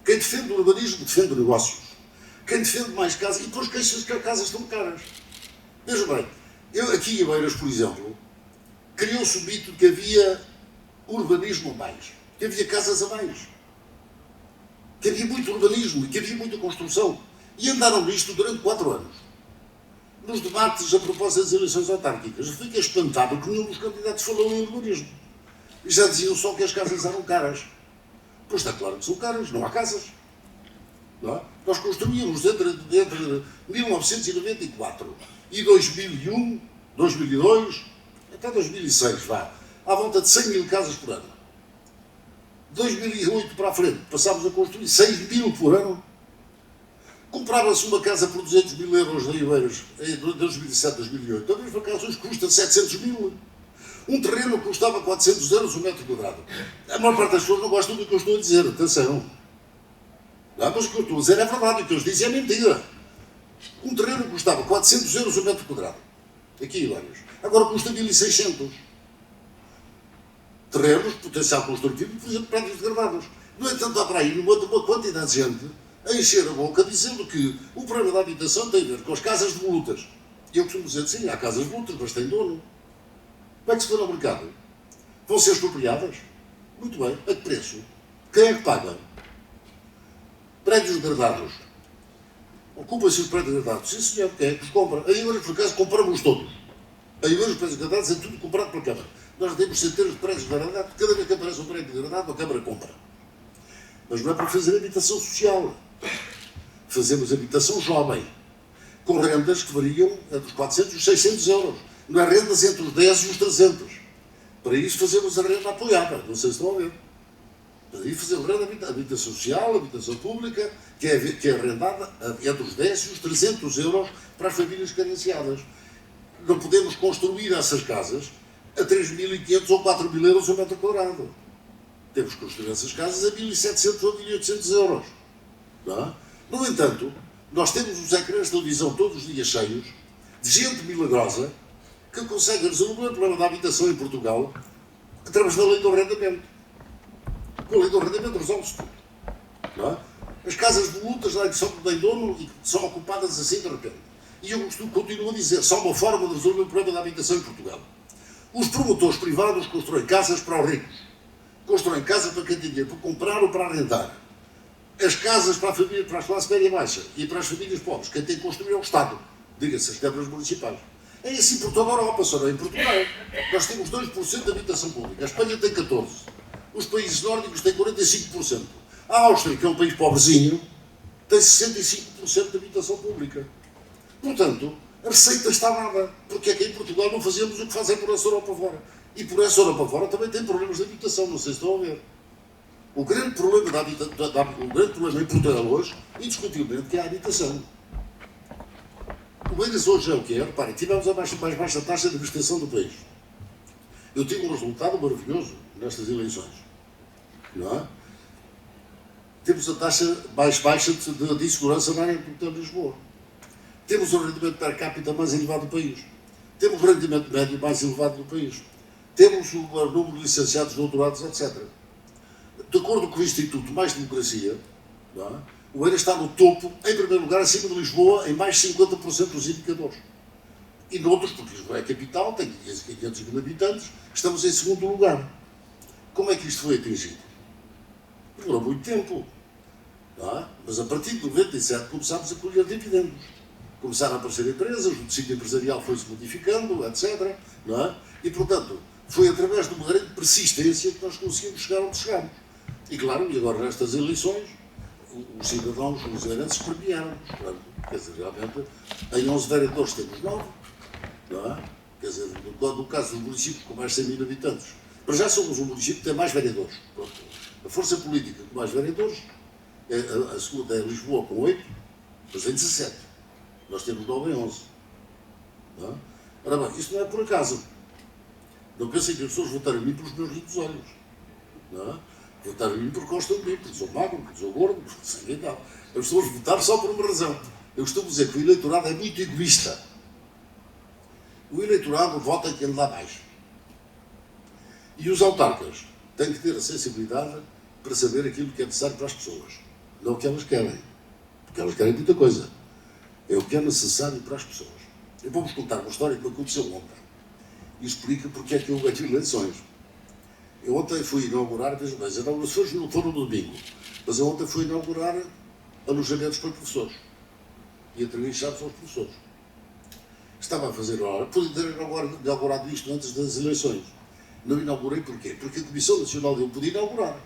Speaker 7: Quem defende o urbanismo defende negócios. Quem defende mais casas, e depois queixas que as casas estão caras. Veja bem, eu aqui em Beiras, por exemplo, criou-se o mito de que havia urbanismo a mais, que havia casas a mais, que havia muito urbanismo e que havia muita construção. E andaram nisto durante 4 anos. Nos debates a propósito das eleições autárquicas, eu fiquei espantado que nenhum dos candidatos falou em urbanismo. E já diziam só que as casas eram caras. Pois está claro que são caras, não há casas. Não é? Nós construímos entre 1994 e 2001, 2002, até 2006, vá, à volta de 100 mil casas por ano. De 2008 para a frente, passámos a construir 6 mil por ano. Comprava-se uma casa por 200 mil euros em Oeiras em 2007, 2008. A mesma casa hoje custa 700 mil. Um terreno custava 400 euros um metro quadrado. A maior parte das pessoas não gostam do que eu estou a dizer, atenção. Não, mas o que eu estou a dizer é verdade, o que eles dizem é mentira. Um terreno custava 400 euros um metro quadrado. Aqui em Oeiras. Agora custa 1.600. Terrenos, potencial construtivo, por exemplo, prédios degradados. No entanto, há para aí uma quantidade de gente a encher a boca dizendo que o problema da habitação tem a ver com as casas de volutas. E eu costumo dizer, sim, há casas de volutas, mas tem dono. Como é que se for ao mercado? Vão ser expropriadas? Muito bem. A que preço? Quem é que paga? Prédios degradados. Ocupam-se os prédios degradados. Sim, senhor. Quem é que os compra? Aí hoje, por acaso, compramos todos. Aí hoje os prédios degradados é tudo comprado pela Câmara. Nós temos centenas de prédios degradados. Cada vez que aparece um prédio degradado, a Câmara compra. Mas não é para fazer habitação social. Fazemos habitação jovem, com rendas que variam entre os 400 e os 600 euros. Não é rendas entre os 10 e os 300. Para isso fazemos a renda apoiada, não sei se estão a ver. Para isso fazemos renda habitação social, habitação pública, que é arrendada entre os 10 e os 300 euros para as famílias carenciadas. Não podemos construir essas casas a 3.500 ou 4.000 euros o metro quadrado. Temos que construir essas casas a 1.700 ou 1.800 euros. Não é? No entanto, nós temos os ecrãs de televisão todos os dias cheios de gente milagrosa que consegue resolver o problema da habitação em Portugal através da lei do arrendamento. Com a lei do arrendamento resolve-se tudo. Não é? As casas de lutas lá que são de dono e que são ocupadas assim de repente. E eu continuo a dizer, só uma forma de resolver o problema da habitação em Portugal. Os promotores privados constroem casas para os ricos. Constroem casas para quem tem dinheiro, para comprar ou para arrendar. As casas para a família, para a classe média baixa e para as famílias pobres. Quem tem que construir é o Estado. Diga-se, as câmaras municipais. É assim por toda a Europa, só não é em Portugal. Nós temos 2% de habitação pública. A Espanha tem 14%. Os países nórdicos têm 45%. A Áustria, que é um país pobrezinho, tem 65% de habitação pública. Portanto, a receita está dada. Porque é que em Portugal não fazemos o que fazem por essa Europa fora. E por essa Europa fora também tem problemas de habitação, não sei se estão a ver. O grande problema, o grande problema em Portugal hoje, indiscutivelmente, é a habitação. O Eiras hoje é o que é. Reparem, tivemos a mais baixa taxa de abstenção do país. Eu tive um resultado maravilhoso nestas eleições. Não é? Temos a taxa mais baixa de insegurança na área de Lisboa. Temos o rendimento per capita mais elevado do país. Temos o rendimento médio mais elevado do país. Temos o número de licenciados, doutorados, etc. De acordo com o Instituto Mais Democracia, não é? O Eiras está no topo, em primeiro lugar, acima de Lisboa, em mais de 50% dos indicadores. E noutros, porque Lisboa é a capital, tem 500 mil habitantes, estamos em segundo lugar. Como é que isto foi atingido? Demorou muito tempo. Não é? Mas a partir de 97 começámos a colher dividendos. Começaram a aparecer empresas, o tecido empresarial foi-se modificando, etc. Não é? E, portanto, foi através de uma grande persistência que nós conseguimos chegar onde chegamos. E, claro, e agora nestas eleições, os cidadãos, os vereadores, premiaram. Quer dizer, realmente, em 11 vereadores temos 9. Não é? Quer dizer, no caso do município com mais de 100 mil habitantes, para já somos um município que tem mais vereadores. Pronto. A força política com mais vereadores, a segunda é Lisboa com 8, mas em 17. Nós temos 9 em 11. Não é? Ora bem, isto não é por acaso. Não pensem que as pessoas votaram em mim pelos meus lindos olhos. Não é? Votaram em mim porque gostam de mim, porque sou magro, porque sou gordo, porque sei tal. As pessoas votaram só por uma razão. Eu costumo dizer que o eleitorado é muito egoísta. O eleitorado vota em quem lhe dá mais. E os autarcas têm que ter a sensibilidade para saber aquilo que é necessário para as pessoas. Não o que elas querem. Porque elas querem muita coisa. É o que é necessário para as pessoas. Eu vou-vos contar uma história que me aconteceu ontem. E explica porque é que eu ganhei eleições. Eu ontem fui inaugurar, vejam bem, as inaugurações não foram no domingo, mas eu ontem fui inaugurar alojamentos para professores. E atribuir chaves aos professores. Estava a fazer hora, podia ter inaugurado isto antes das eleições. Não inaugurei porquê? Porque a Comissão Nacional eu podia inaugurar.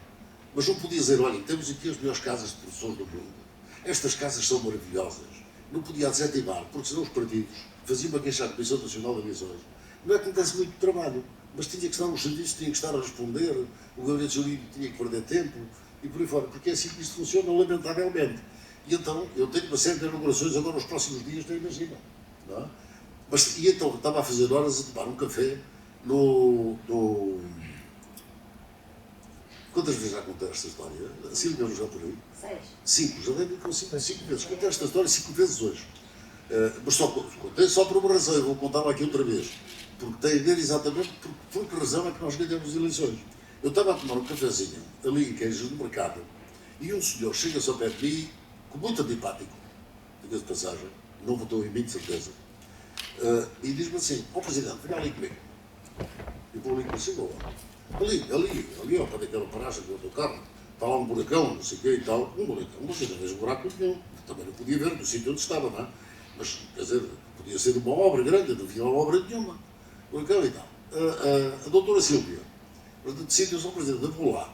Speaker 7: Mas não podia dizer, olha, temos aqui as melhores casas de professores do mundo. Estas casas são maravilhosas. Não podia desativar, porque senão os partidos faziam uma queixa à Comissão Nacional de Eleições. Não é que não desse muito trabalho, mas tinha que estar nos serviços, tinha que estar a responder, o gabinete jurídico tinha que perder tempo e por aí fora, porque é assim que isto funciona, lamentavelmente. E então, eu tenho uma série de inaugurações agora nos próximos dias, nem imagina. Não é? Mas, e então, estava a fazer horas a tomar um café no... Quantas vezes já contei esta história? 5 anos já por aí? 5, já deve com 5 vezes. Contei esta história 5 vezes hoje. Mas só contei só por uma razão, eu vou contá-la aqui outra vez. Porque tem a ver exatamente por que razão é que nós ganhamos as eleições. Eu estava a tomar um cafezinho ali em Queijos, no mercado, e um senhor chega-se ao pé de mim, com muito antipático, diga de passagem, não votou em mim, de certeza, e diz-me assim, ó Presidente, venha ali comigo. Eu vou ali consigo, ali, ao pé daquela paragem do carro, está lá um buracão, não sei o quê e tal, um buracão, mas eu não vejo buraco nenhum. Também não podia ver no sítio onde estava, não é? Mas, quer dizer, podia ser uma obra grande, não havia obra nenhuma. Buracão e tal. A doutora Sílvia, decide, eu sou Presidente, eu vou lá.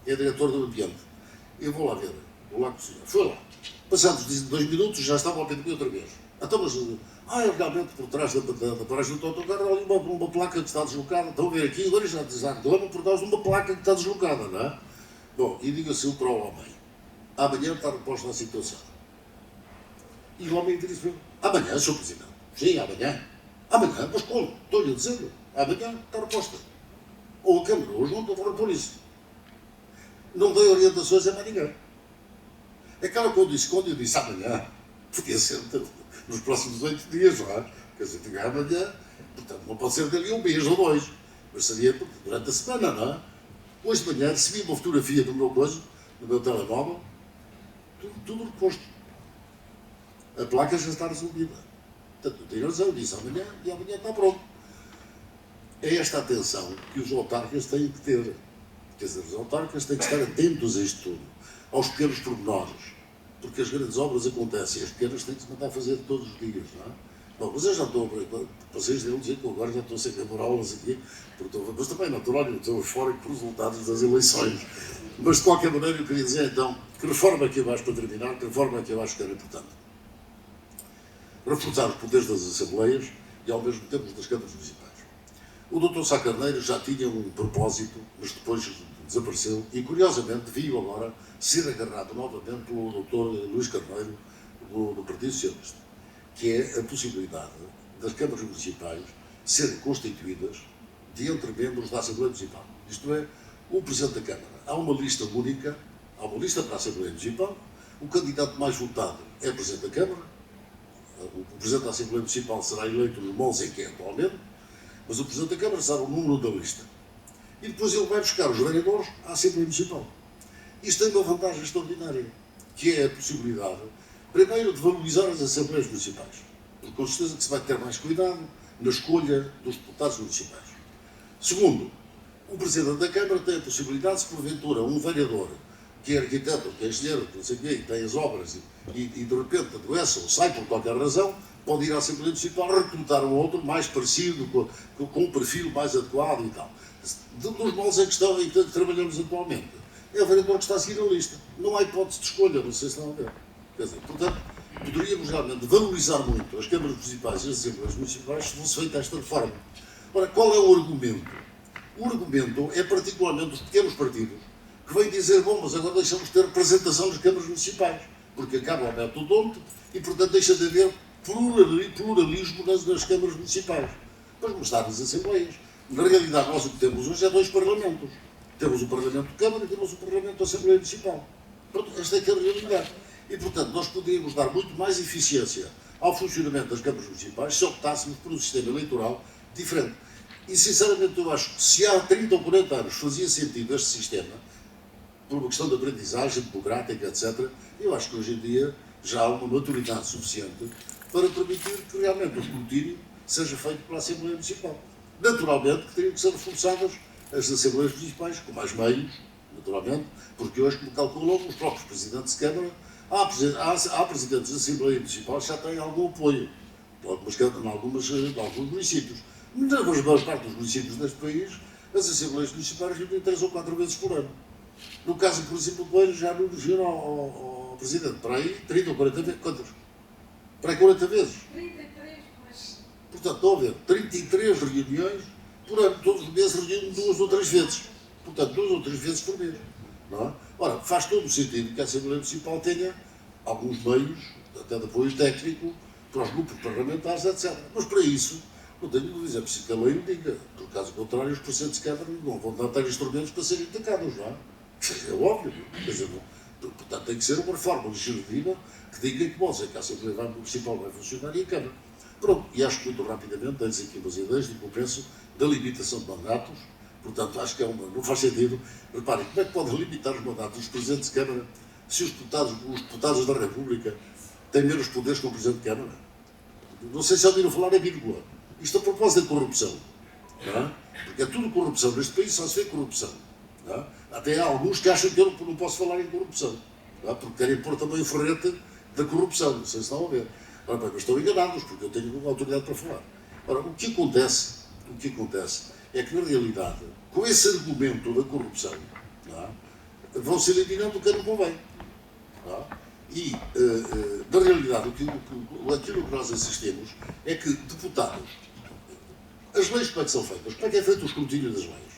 Speaker 7: É diretor do ambiente. Eu vou lá ver, vou lá com o senhor. Foi lá. Passados 2 minutos, já estava ao pé de mim outra vez. Então, mas, realmente, por trás da paragem do autocarro, há uma placa que está deslocada. Estão a ver aqui, agora já reclamam por trás de uma placa que está deslocada, não é? Bom, e diga assim para o homem, amanhã está reposta a situação. E o homem disse-me, amanhã, Sr. Presidente. Sim, amanhã. Amanhã, mas como? Estou-lhe a dizer, amanhã está reposta. Ou a Câmara, hoje não estou a repor isso. Não dei orientações a mais ninguém. É claro que quando eu disse amanhã, podia ser nos próximos 8 dias, não é? Quer dizer, tinha amanhã, portanto, não pode ser dali um mês ou 2, mas seria durante a semana, não é? Hoje de manhã recebi uma fotografia do meu coisa, do meu telemóvel, tudo reposto. A placa já está resolvida. Portanto, eu tenho razão, disse amanhã e amanhã está pronto. É esta atenção que os autarcas têm que ter. Quer dizer, os autarcas têm que estar atentos a isto tudo, aos pequenos pormenores, porque as grandes obras acontecem, as pequenas têm que se mandar fazer todos os dias, não é? Bom, mas eu já estou, vocês deram dizer que eu agora já estou sem aulas aqui, mas também natural, estou eufórico por resultados das eleições. Mas de qualquer maneira eu queria dizer então, que reforma é que eu acho, para terminar, que reforma é que eu acho que era importante? Reforçar os poderes das Assembleias e ao mesmo tempo das câmaras municipais. O Dr. Sá Carneiro já tinha um propósito, mas depois desapareceu e, curiosamente, viu agora ser agarrado novamente pelo Dr. Luís Carneiro do Partido Socialista, que é a possibilidade das câmaras municipais serem constituídas de entre membros da Assembleia Municipal. Isto é, o Presidente da Câmara. Há uma lista única, há uma lista para a Assembleia Municipal, o candidato mais votado é o Presidente da Câmara, o Presidente da Assembleia Municipal será eleito no molde em que é atualmente, mas o Presidente da Câmara será o número da lista. E depois ele vai buscar os vereadores à Assembleia Municipal. Isto tem uma vantagem extraordinária, que é a possibilidade, primeiro, de valorizar as Assembleias Municipais, porque com certeza que se vai ter mais cuidado na escolha dos deputados municipais. Segundo, o Presidente da Câmara tem a possibilidade, se porventura um vereador que é arquiteto, que é engenheiro, que não sei o quê, e tem as obras e de repente adoece ou sai por qualquer razão, pode ir à Assembleia Municipal recrutar um outro mais parecido, com um perfil mais adequado e tal. Dos moldes em que trabalhamos atualmente, é o vereador que está a seguir a lista. Não há hipótese de escolha, não sei se estão a ver. Quer dizer, portanto, poderíamos realmente valorizar muito as câmaras municipais e as Assembleias Municipais se fosse feita esta reforma. Ora, qual é o argumento? O argumento é particularmente os pequenos partidos que vêm dizer, bom, mas agora deixamos de ter representação nas câmaras municipais, porque acaba o método e, portanto, deixa de haver pluralismo nas câmaras municipais. Mas vamos estar nas Assembleias. Na realidade, nós o que temos hoje é dois parlamentos. Temos o Parlamento de Câmara e temos o Parlamento da Assembleia Municipal. Pronto, esta é que é a realidade. E, portanto, nós poderíamos dar muito mais eficiência ao funcionamento das câmaras municipais se optássemos por um sistema eleitoral diferente. E, sinceramente, eu acho que se há 30 ou 40 anos fazia sentido este sistema, por uma questão de aprendizagem democrática, etc., eu acho que hoje em dia já há uma maturidade suficiente para permitir que realmente o escrutínio seja feito pela Assembleia Municipal. Naturalmente que teriam que ser reforçadas as Assembleias Municipais, com mais meios, naturalmente, porque hoje, como calculam os próprios Presidentes de Câmara, há Presidentes da Assembleia Municipal que já têm algum apoio, em alguns municípios. Na maior parte dos municípios deste país, as Assembleias Municipais reúnem 3 ou 4 vezes por ano. No caso, por exemplo, do Coelho, já nos viram ao Presidente, para aí 30 ou 40 vezes. Quantas? Para aí 40 vezes.
Speaker 6: 33, mas...
Speaker 7: Portanto, estão a ver, 33 reuniões por ano, todos os meses reúnem 2 ou 3 vezes. Portanto, 2 ou 3 vezes por mês. Não é? Ora, faz todo o sentido que a Assembleia Municipal tenha alguns meios, até de apoio técnico, para os grupos parlamentares, etc. Mas para isso, não tenho dúvida, é preciso que a lei o diga. Por caso contrário, os Presidentes de Câmara não vão ter instrumentos para serem atacados, não é? É óbvio. Quer dizer, portanto, tem que ser uma reforma legislativa que diga que, bom, sei que a Assembleia Municipal vai funcionar e a Câmara. Pronto, e acho que muito rapidamente tens aqui umas ideias de compenso da limitação de mandatos. Portanto, acho que não faz sentido. Reparem, como é que podem limitar os mandatos dos Presidentes de Câmara se os deputados da República têm menos poderes que o Presidente de Câmara? Não sei se ouviram falar em vírgula. Isto a propósito da corrupção. Não é? Porque é tudo corrupção. Neste país só se vê corrupção. Não é? Até há alguns que acham que eu não posso falar em corrupção. Não é? Porque querem pôr também o ferrete da corrupção. Não sei se estão a ver. Ora, bem, mas estão enganados, porque eu tenho uma autoridade para falar. Ora, o que acontece é que, na realidade, com esse argumento da corrupção, não é? Vão se eliminando o que não convém. Não é? E, na realidade, aquilo que nós assistimos é que deputados, as leis como é que são feitas? Como é que é feito o escrutínio das leis?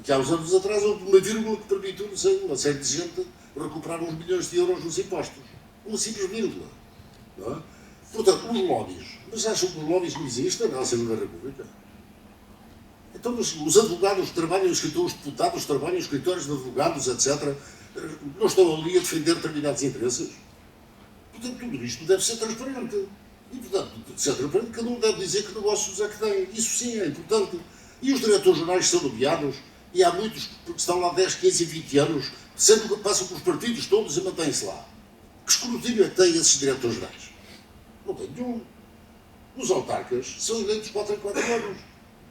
Speaker 7: Que há uns anos atrás houve uma vírgula que permitiu, não sei, uma série de gente recuperar uns milhões de euros nos impostos. Uma simples vírgula. Não é? Portanto, os lobbies. Mas acham que os lobbies não existem na Assembleia da República? Então, mas os advogados trabalham, os deputados trabalham, os escritórios de advogados, etc., não estão ali a defender determinados interesses? Portanto, tudo isto deve ser transparente. E, portanto, de ser transparente, cada um deve dizer que negócios é que tem. Isso sim é importante. E os diretores jornais são nomeados, e há muitos que estão lá 10, 15 e 20 anos, sempre que passam pelos partidos todos e mantêm-se lá. Que escrutínio é que têm esses diretores-gerais? Não tem nenhum. Os autarcas são eleitos 4 em 4 anos.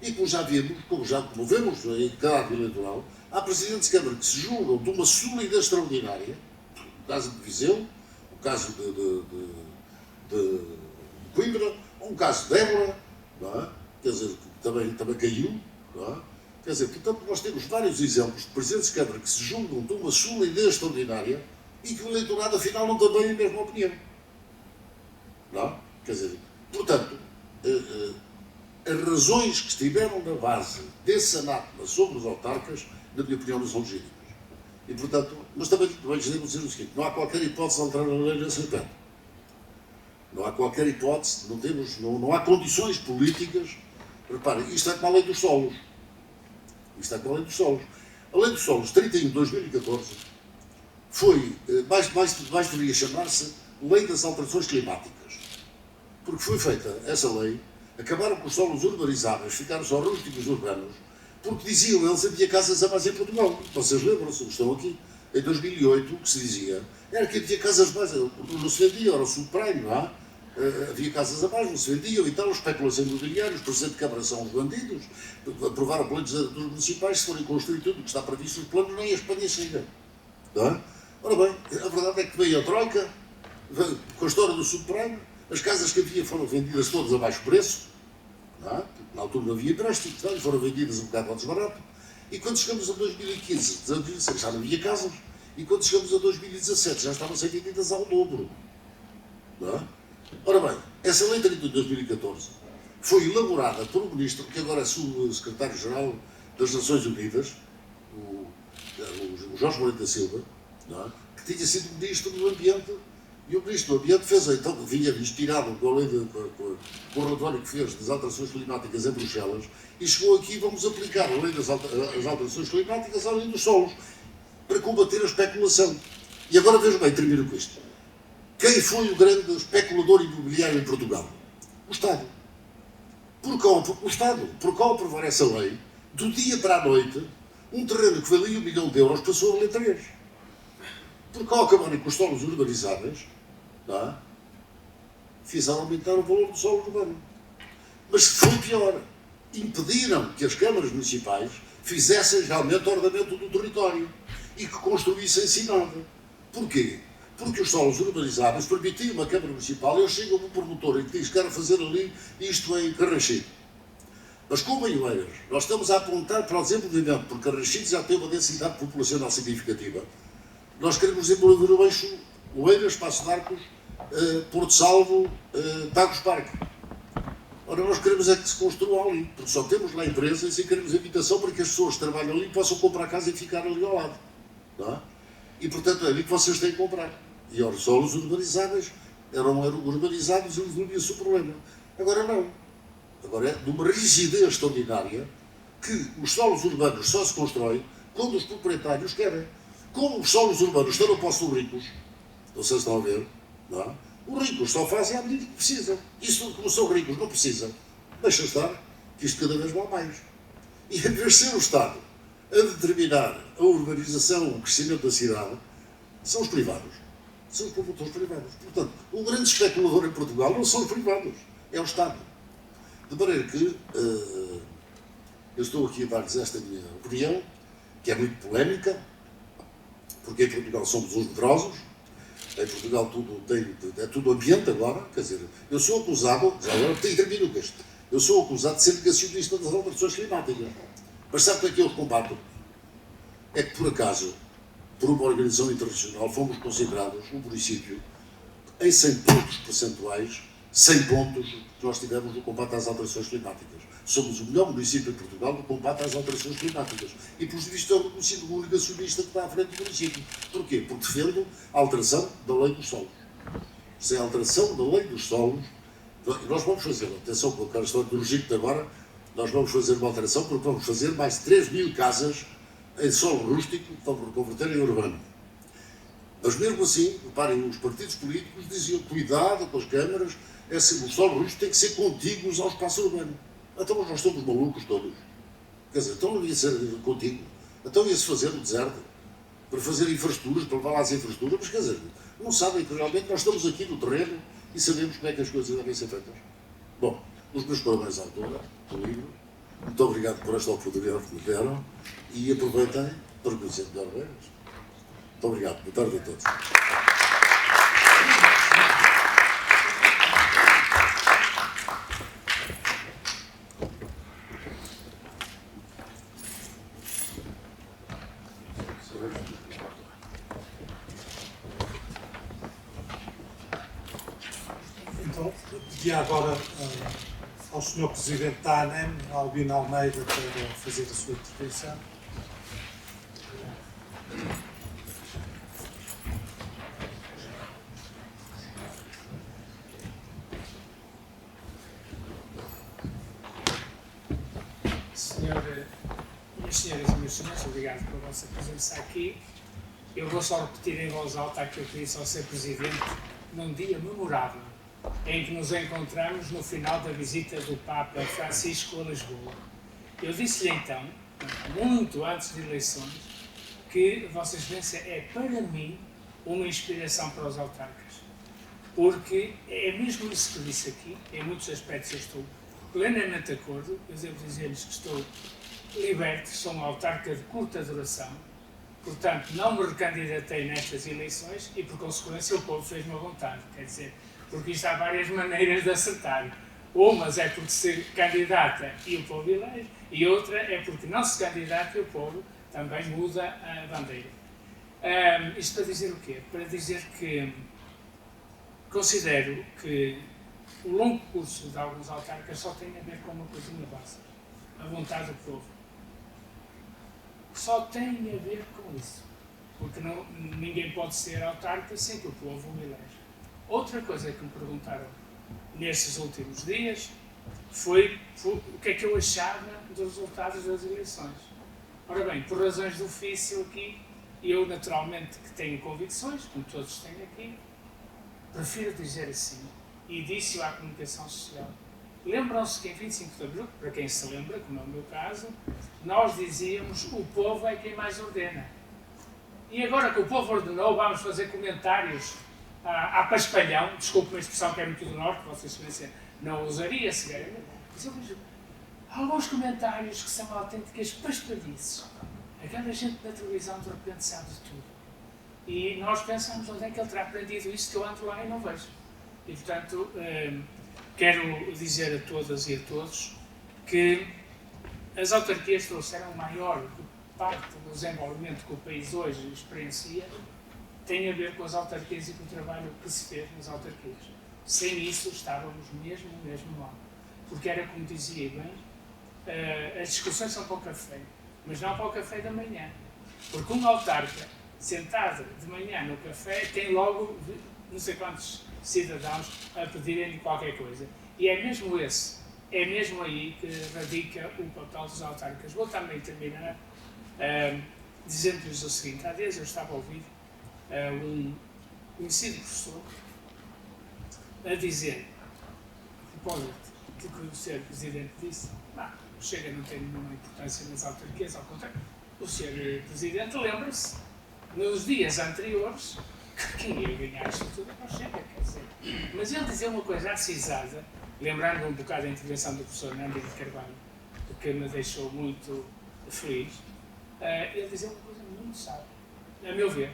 Speaker 7: E como já vimos, como vemos em cada ato eleitoral, há presidentes de Câmara que se julgam de uma solidez extraordinária. O caso de Viseu, o caso de Coimbra, ou um caso de Évora, não é? Quer dizer, que também caiu, não é? Quer dizer, portanto, nós temos vários exemplos de presidentes de Câmara que se julgam de uma solidez extraordinária e que o eleitorado, afinal, não tem bem a mesma opinião. Não? Quer dizer, portanto, as razões que estiveram na base desse anátema sobre os autarcas, na minha opinião, não são legítimas. E, portanto, mas também devemos dizer o seguinte: não há qualquer hipótese de alterar a lei nesse aspecto. Não há qualquer hipótese, não há condições políticas. Reparem, isto é como a lei dos solos. Isto é como a lei dos solos. A lei dos solos, 31 de 2014, foi, mais deveria chamar-se Lei das Alterações Climáticas. Porque foi feita essa lei, acabaram com os solos urbanizáveis, ficaram só rústicos urbanos, porque diziam eles que havia casas a mais em Portugal. Vocês lembram-se, estão aqui, em 2008, o que se dizia era que havia casas a mais, não se vendia, era o subprime, não é? Havia casas a mais, não se vendiam e tal, especulação imobiliária, os presidentes de Câmara são os bandidos, aprovaram planos dos municipais, se forem construir tudo o que está previsto nos planos, nem a Espanha chega. Não é? Ora bem, a verdade é que veio a Troika, com a história do subprime, as casas que havia foram vendidas todas a baixo preço, não é? Porque na altura não havia empréstimo, foram vendidas um bocado mais barato, e quando chegamos a 2015, já não havia casas, e quando chegamos a 2017 já estavam a ser vendidas ao dobro. Não é? Ora bem, essa lei 30 de 2014 foi elaborada por um ministro que agora é subsecretário-geral das Nações Unidas, o Jorge Moreira da Silva, não é? Que tinha sido ministro do Ambiente, e o ministro do Ambiente fez, então, que vinha inspirado com a lei com o relatório que fez das alterações climáticas em Bruxelas, e chegou aqui e vamos aplicar a lei das alterações climáticas à lei dos solos, para combater a especulação. E agora vejam bem, termino com isto. Quem foi o grande especulador imobiliário em Portugal? O Estado. O Estado, por ao aprovar essa lei, do dia para a noite, um terreno que valia 1 milhão de euros passou a valer 3. Por ao acabarem com os solos urbanizáveis, não é? Fizeram aumentar o valor do solo urbano. Mas foi pior. Impediram que as câmaras municipais fizessem realmente o ordenamento do território e que construíssem sem nada. Porquê? Porque os solos urbanizáveis permitiam uma Câmara Municipal, eu chego a um promotor e que diz que quero fazer ali isto em Carraxide. Mas como em Oeiras, nós estamos a apontar para o desenvolvimento, porque Carraxide já tem uma densidade populacional significativa. Nós queremos desenvolver o eixo Oeiras, Passo de Arcos, Porto Salvo, Tagus Parque. Ora, nós queremos é que se construa ali, porque só temos lá empresas e queremos habitação para que as pessoas que trabalham ali possam comprar casa e ficar ali ao lado. Não é? E, portanto, é ali que vocês têm que comprar. E os solos urbanizáveis eram urbanizados e resolvia-se o problema. Agora não. Agora é de uma rigidez extraordinária que os solos urbanos só se constroem quando os proprietários querem. Como os solos urbanos estão no posto dos ricos, vocês estão a ver, não é? Os ricos só fazem à medida que precisam. Isso, como são ricos, não precisam. Deixa estar, que isto cada vez vale mais. E em vez de ser o Estado a determinar a urbanização, o crescimento da cidade, são os privados. São os promotores privados. Portanto, o grande especulador em Portugal não são os privados, é o Estado. De maneira que eu estou aqui a dar-lhes esta minha opinião, que é muito polémica, porque em Portugal somos uns medrosos, em Portugal é tudo ambiente agora, quer dizer, eu sou acusado, já agora termino com isto, eu sou acusado de ser negacionista das alterações climáticas. Mas sabe como é que eu combato? É que, por acaso, por uma organização internacional, fomos considerados um município em 100 pontos percentuais, 100 pontos que nós tivemos no combate às alterações climáticas. Somos o melhor município em Portugal no combate às alterações climáticas. E, por visto, é o município único acionista que está à frente do município. Porquê? Porque defendo a alteração da lei dos solos. Sem a alteração da lei dos solos, nós vamos fazer, atenção com aquela história do regime de agora, nós vamos fazer uma alteração porque vamos fazer mais de 3.000 casas em solo rústico para reconverter em urbano. Mas mesmo assim, reparem, os partidos políticos diziam cuidado com as câmaras, o solo rústico tem que ser contíguos ao espaço urbano. Então nós estamos malucos todos. Quer dizer, então não ia ser contíguo. Então ia-se fazer no deserto. para fazer infraestruturas, para levar lá as infraestruturas, mas quer dizer, não sabem que realmente nós estamos aqui no terreno e sabemos como é que as coisas devem ser feitas. Bom, os meus parabéns à autora do livro. Muito obrigado por esta oportunidade que me deram e aproveitem para conhecer melhor Oeiras. Muito obrigado. Boa tarde a todos.
Speaker 2: Então, pedi agora ao Sr. Presidente da ANEM, Albino Almeida, para fazer a sua intervenção.
Speaker 8: Minhas senhoras e meus senhores, obrigado pela vossa presença aqui. Eu vou só repetir em voz alta aquilo que disse ao Sr. Presidente num dia memorável em que nos encontramos no final da visita do Papa Francisco a Lisboa. Eu disse-lhe então, muito antes de eleições, que Vossa Excelência é, para mim, uma inspiração para os autarcas. Porque é mesmo isso que disse aqui, em muitos aspectos eu estou plenamente de acordo, eu devo dizer-lhes que estou liberto, sou um autarca de curta duração, portanto não me recandidatei nestas eleições e por consequência o povo fez-me a vontade, quer dizer, porque isto há várias maneiras de acertar. Umas é porque se candidata e o povo elege, e outra é porque não se candidata e o povo também muda a bandeira. Isto para dizer o quê? Para dizer que considero que o longo curso de alguns autarcas só tem a ver com uma coisinha básica, a vontade do povo. Só tem a ver com isso, porque ninguém pode ser autarca sem que o povo o elege. Outra coisa que me perguntaram nestes últimos dias foi o que é que eu achava dos resultados das eleições. Ora bem, por razões de ofício aqui, eu naturalmente que tenho convicções, como todos têm aqui, prefiro dizer assim, e disse-o à comunicação social. Lembram-se que em 25 de Abril, para quem se lembra, como é o meu caso, nós dizíamos o povo é quem mais ordena. E agora que o povo ordenou, vamos fazer comentários a paspalhão, desculpe uma expressão que é muito do norte, Vossa Excelência não usaria sequer, mas eu vejo alguns comentários que são autênticas paspalhices. Aquela gente da televisão de repente sabe de tudo. E nós pensamos onde é que ele terá aprendido isso que eu ando lá e não vejo. E portanto, quero dizer a todas e a todos que as autarquias trouxeram maior parte do desenvolvimento que o país hoje experiencia tem a ver com as autarquias e com o trabalho que se fez nas autarquias. Sem isso estávamos mesmo mal. Porque era como dizia bem, as discussões são para o café, mas não para o café da manhã. Porque um autarca sentado de manhã no café tem logo não sei quantos cidadãos a pedirem-lhe qualquer coisa. E é mesmo aí que radica o papel dos autarcas. Vou também terminar dizendo-lhes o seguinte. Há dias eu estava a ouvir um conhecido professor a dizer, a propósito do que o Sr. Presidente disse, o Chega não tem nenhuma importância nas autarquias, ao contrário. O Sr. Presidente lembra-se, nos dias anteriores, que quem ia ganhar isto tudo era o Chega, quer dizer. Mas ele dizia uma coisa acisada, lembrando um bocado da intervenção do professor Nando de Carvalho, que me deixou muito feliz, ele dizia uma coisa muito sábia. A meu ver,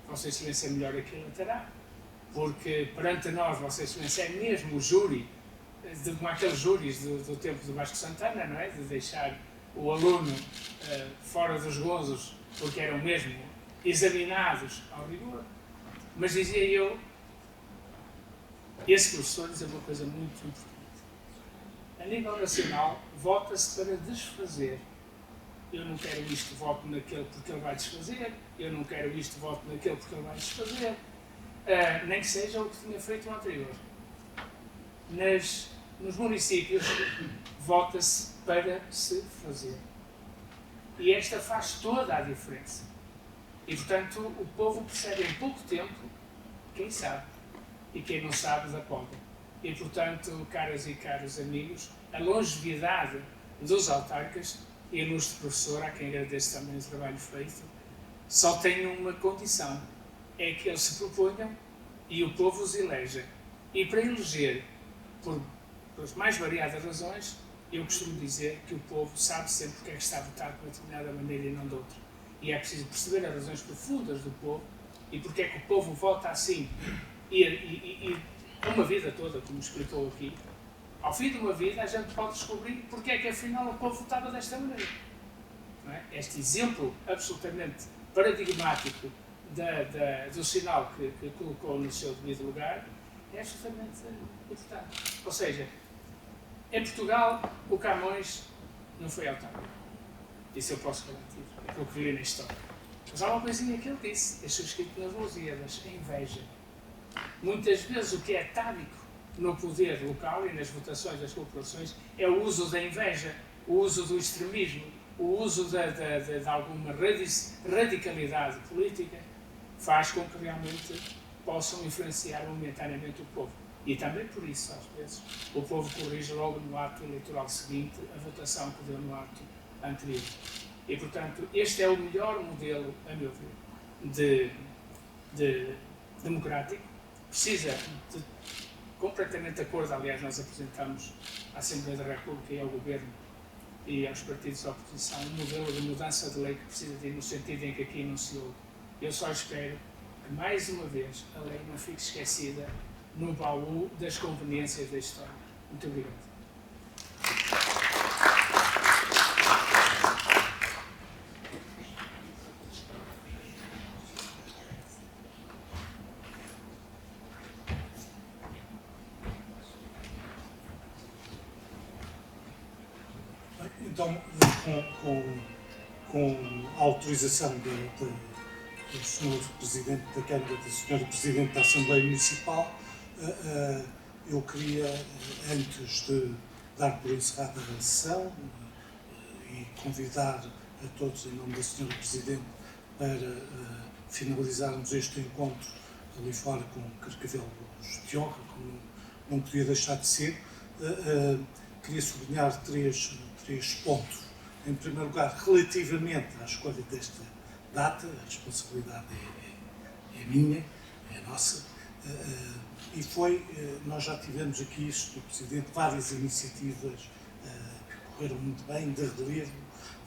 Speaker 8: Vossa Excelência é melhor aqui terá, porque perante nós, Vossa Excelência é mesmo o júri, como aqueles júris do tempo do Vasco Santana, não é? De deixar o aluno fora dos gozos, porque eram mesmo examinados ao rigor. Mas dizia eu, esse professor dizia uma coisa muito importante. A nível nacional, vota-se para desfazer. Eu não quero isto, voto naquele porque ele vai desfazer. Eu não quero isto, voto naquele porque ele vai desfazer. Nem que seja o que tinha feito o anterior. Nos municípios, vota-se para se fazer. E esta faz toda a diferença. E, portanto, o povo percebe em pouco tempo quem sabe. E quem não sabe, da poda. E, portanto, caras e caros amigos, a longevidade dos autarcas e ilustre professor, a quem agradeço também o trabalho feito, só têm uma condição, é que eles se proponham e o povo os eleja. E para eleger, por as mais variadas razões, eu costumo dizer que o povo sabe sempre porque é que está a votar de uma determinada maneira e não de outra. E é preciso perceber as razões profundas do povo e porque é que o povo vota assim. E uma vida toda, como explicou aqui, ao fim de uma vida a gente pode descobrir porque é que afinal o povo votava desta maneira. Não é? Este exemplo absolutamente paradigmático do sinal que colocou no seu devido lugar é absolutamente importante. Ou seja, em Portugal o Camões não foi autárquico. Isso eu posso garantir, pelo que li na história. Mas há uma coisinha que ele disse, isso é escrito nas Lusíadas, a inveja. Muitas vezes o que é tábico no poder local e nas votações das populações é o uso da inveja, o uso do extremismo, o uso de alguma radicalidade política faz com que realmente possam influenciar momentaneamente o povo. E também por isso, às vezes, o povo corrige logo no ato eleitoral seguinte a votação que deu no ato anterior. E, portanto, este é o melhor modelo, a meu ver, de democrático. Precisa de completamente de acordo, aliás, nós apresentamos à Assembleia da República e ao Governo e aos partidos da oposição um modelo de mudança de lei que precisa de ir no sentido em que aqui enunciou. Eu só espero que, mais uma vez, a lei não fique esquecida no baú das conveniências da história. Muito obrigado.
Speaker 2: Então, com a autorização do Sr. Presidente da Câmara, da Sra. Presidente da Assembleia Municipal, eu queria, antes de dar por encerrada a sessão e convidar a todos, em nome da Sra. Presidente, para finalizarmos este encontro ali fora com carcavelos de honra, como não podia deixar de ser, queria sublinhar três pontos. Em primeiro lugar, relativamente à escolha desta data, a responsabilidade é minha, é nossa, e nós já tivemos aqui, Sr. Presidente, várias iniciativas que correram muito bem, de relevo,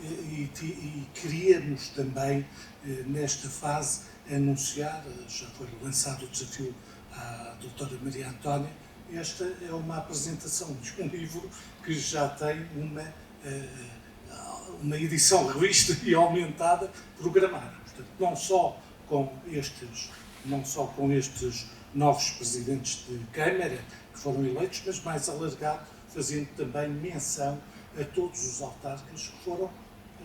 Speaker 2: e queríamos também, nesta fase, anunciar, já foi lançado o desafio à doutora Maria Antónia. Esta é uma apresentação de um livro que já tem uma edição revista e aumentada programada. Portanto, não só com estes novos presidentes de Câmara que foram eleitos, mas mais alargado, fazendo também menção a todos os autarcas que foram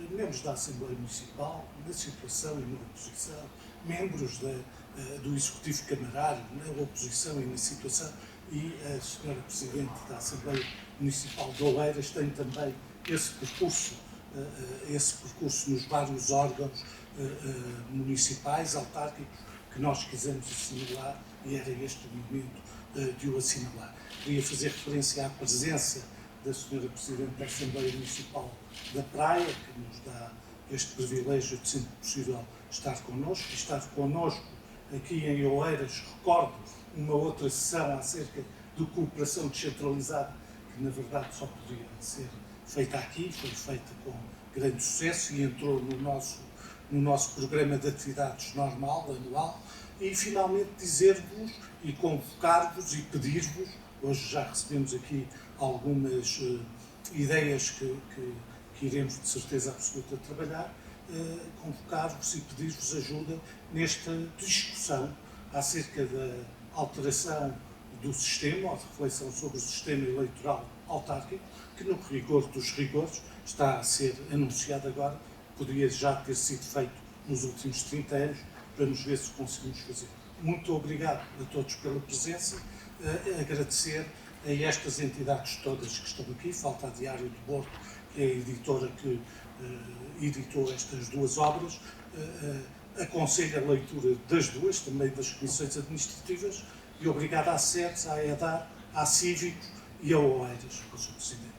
Speaker 2: membros da Assembleia Municipal, na situação e na oposição, membros do Executivo Camarário, na oposição e na situação, e a Sra. Presidente da Assembleia Municipal de Oeiras tem também esse percurso nos vários órgãos municipais, autárquicos, que nós quisemos assinalar, e era este o momento de o assinalar. Queria fazer referência à presença da Sra. Presidente da Assembleia Municipal da Praia, que nos dá este privilégio de sempre possível estar connosco, e estar connosco aqui em Oeiras. Recordo uma outra sessão acerca de cooperação descentralizada, que na verdade só podia ser feita aqui, foi feita com grande sucesso e entrou no nosso programa de atividades normal, anual, e finalmente dizer-vos e convocar-vos e pedir-vos, hoje já recebemos aqui algumas ideias que iremos de certeza absoluta trabalhar, convocar-vos e pedir-vos ajuda nesta discussão acerca da alteração do sistema, ou de reflexão sobre o sistema eleitoral autárquico, que no rigor dos rigores está a ser anunciado agora, poderia já ter sido feito nos últimos 30 anos, para nos ver se conseguimos fazer. Muito obrigado a todos pela presença, agradecer a estas entidades todas que estão aqui, falta a Diário de Bordo, que é a editora que editou estas duas obras, aconselho a leitura das duas, também das comissões administrativas, e obrigado à SEDES, à EDAR, à Cívicos e a Oeiras, Sr. Presidente.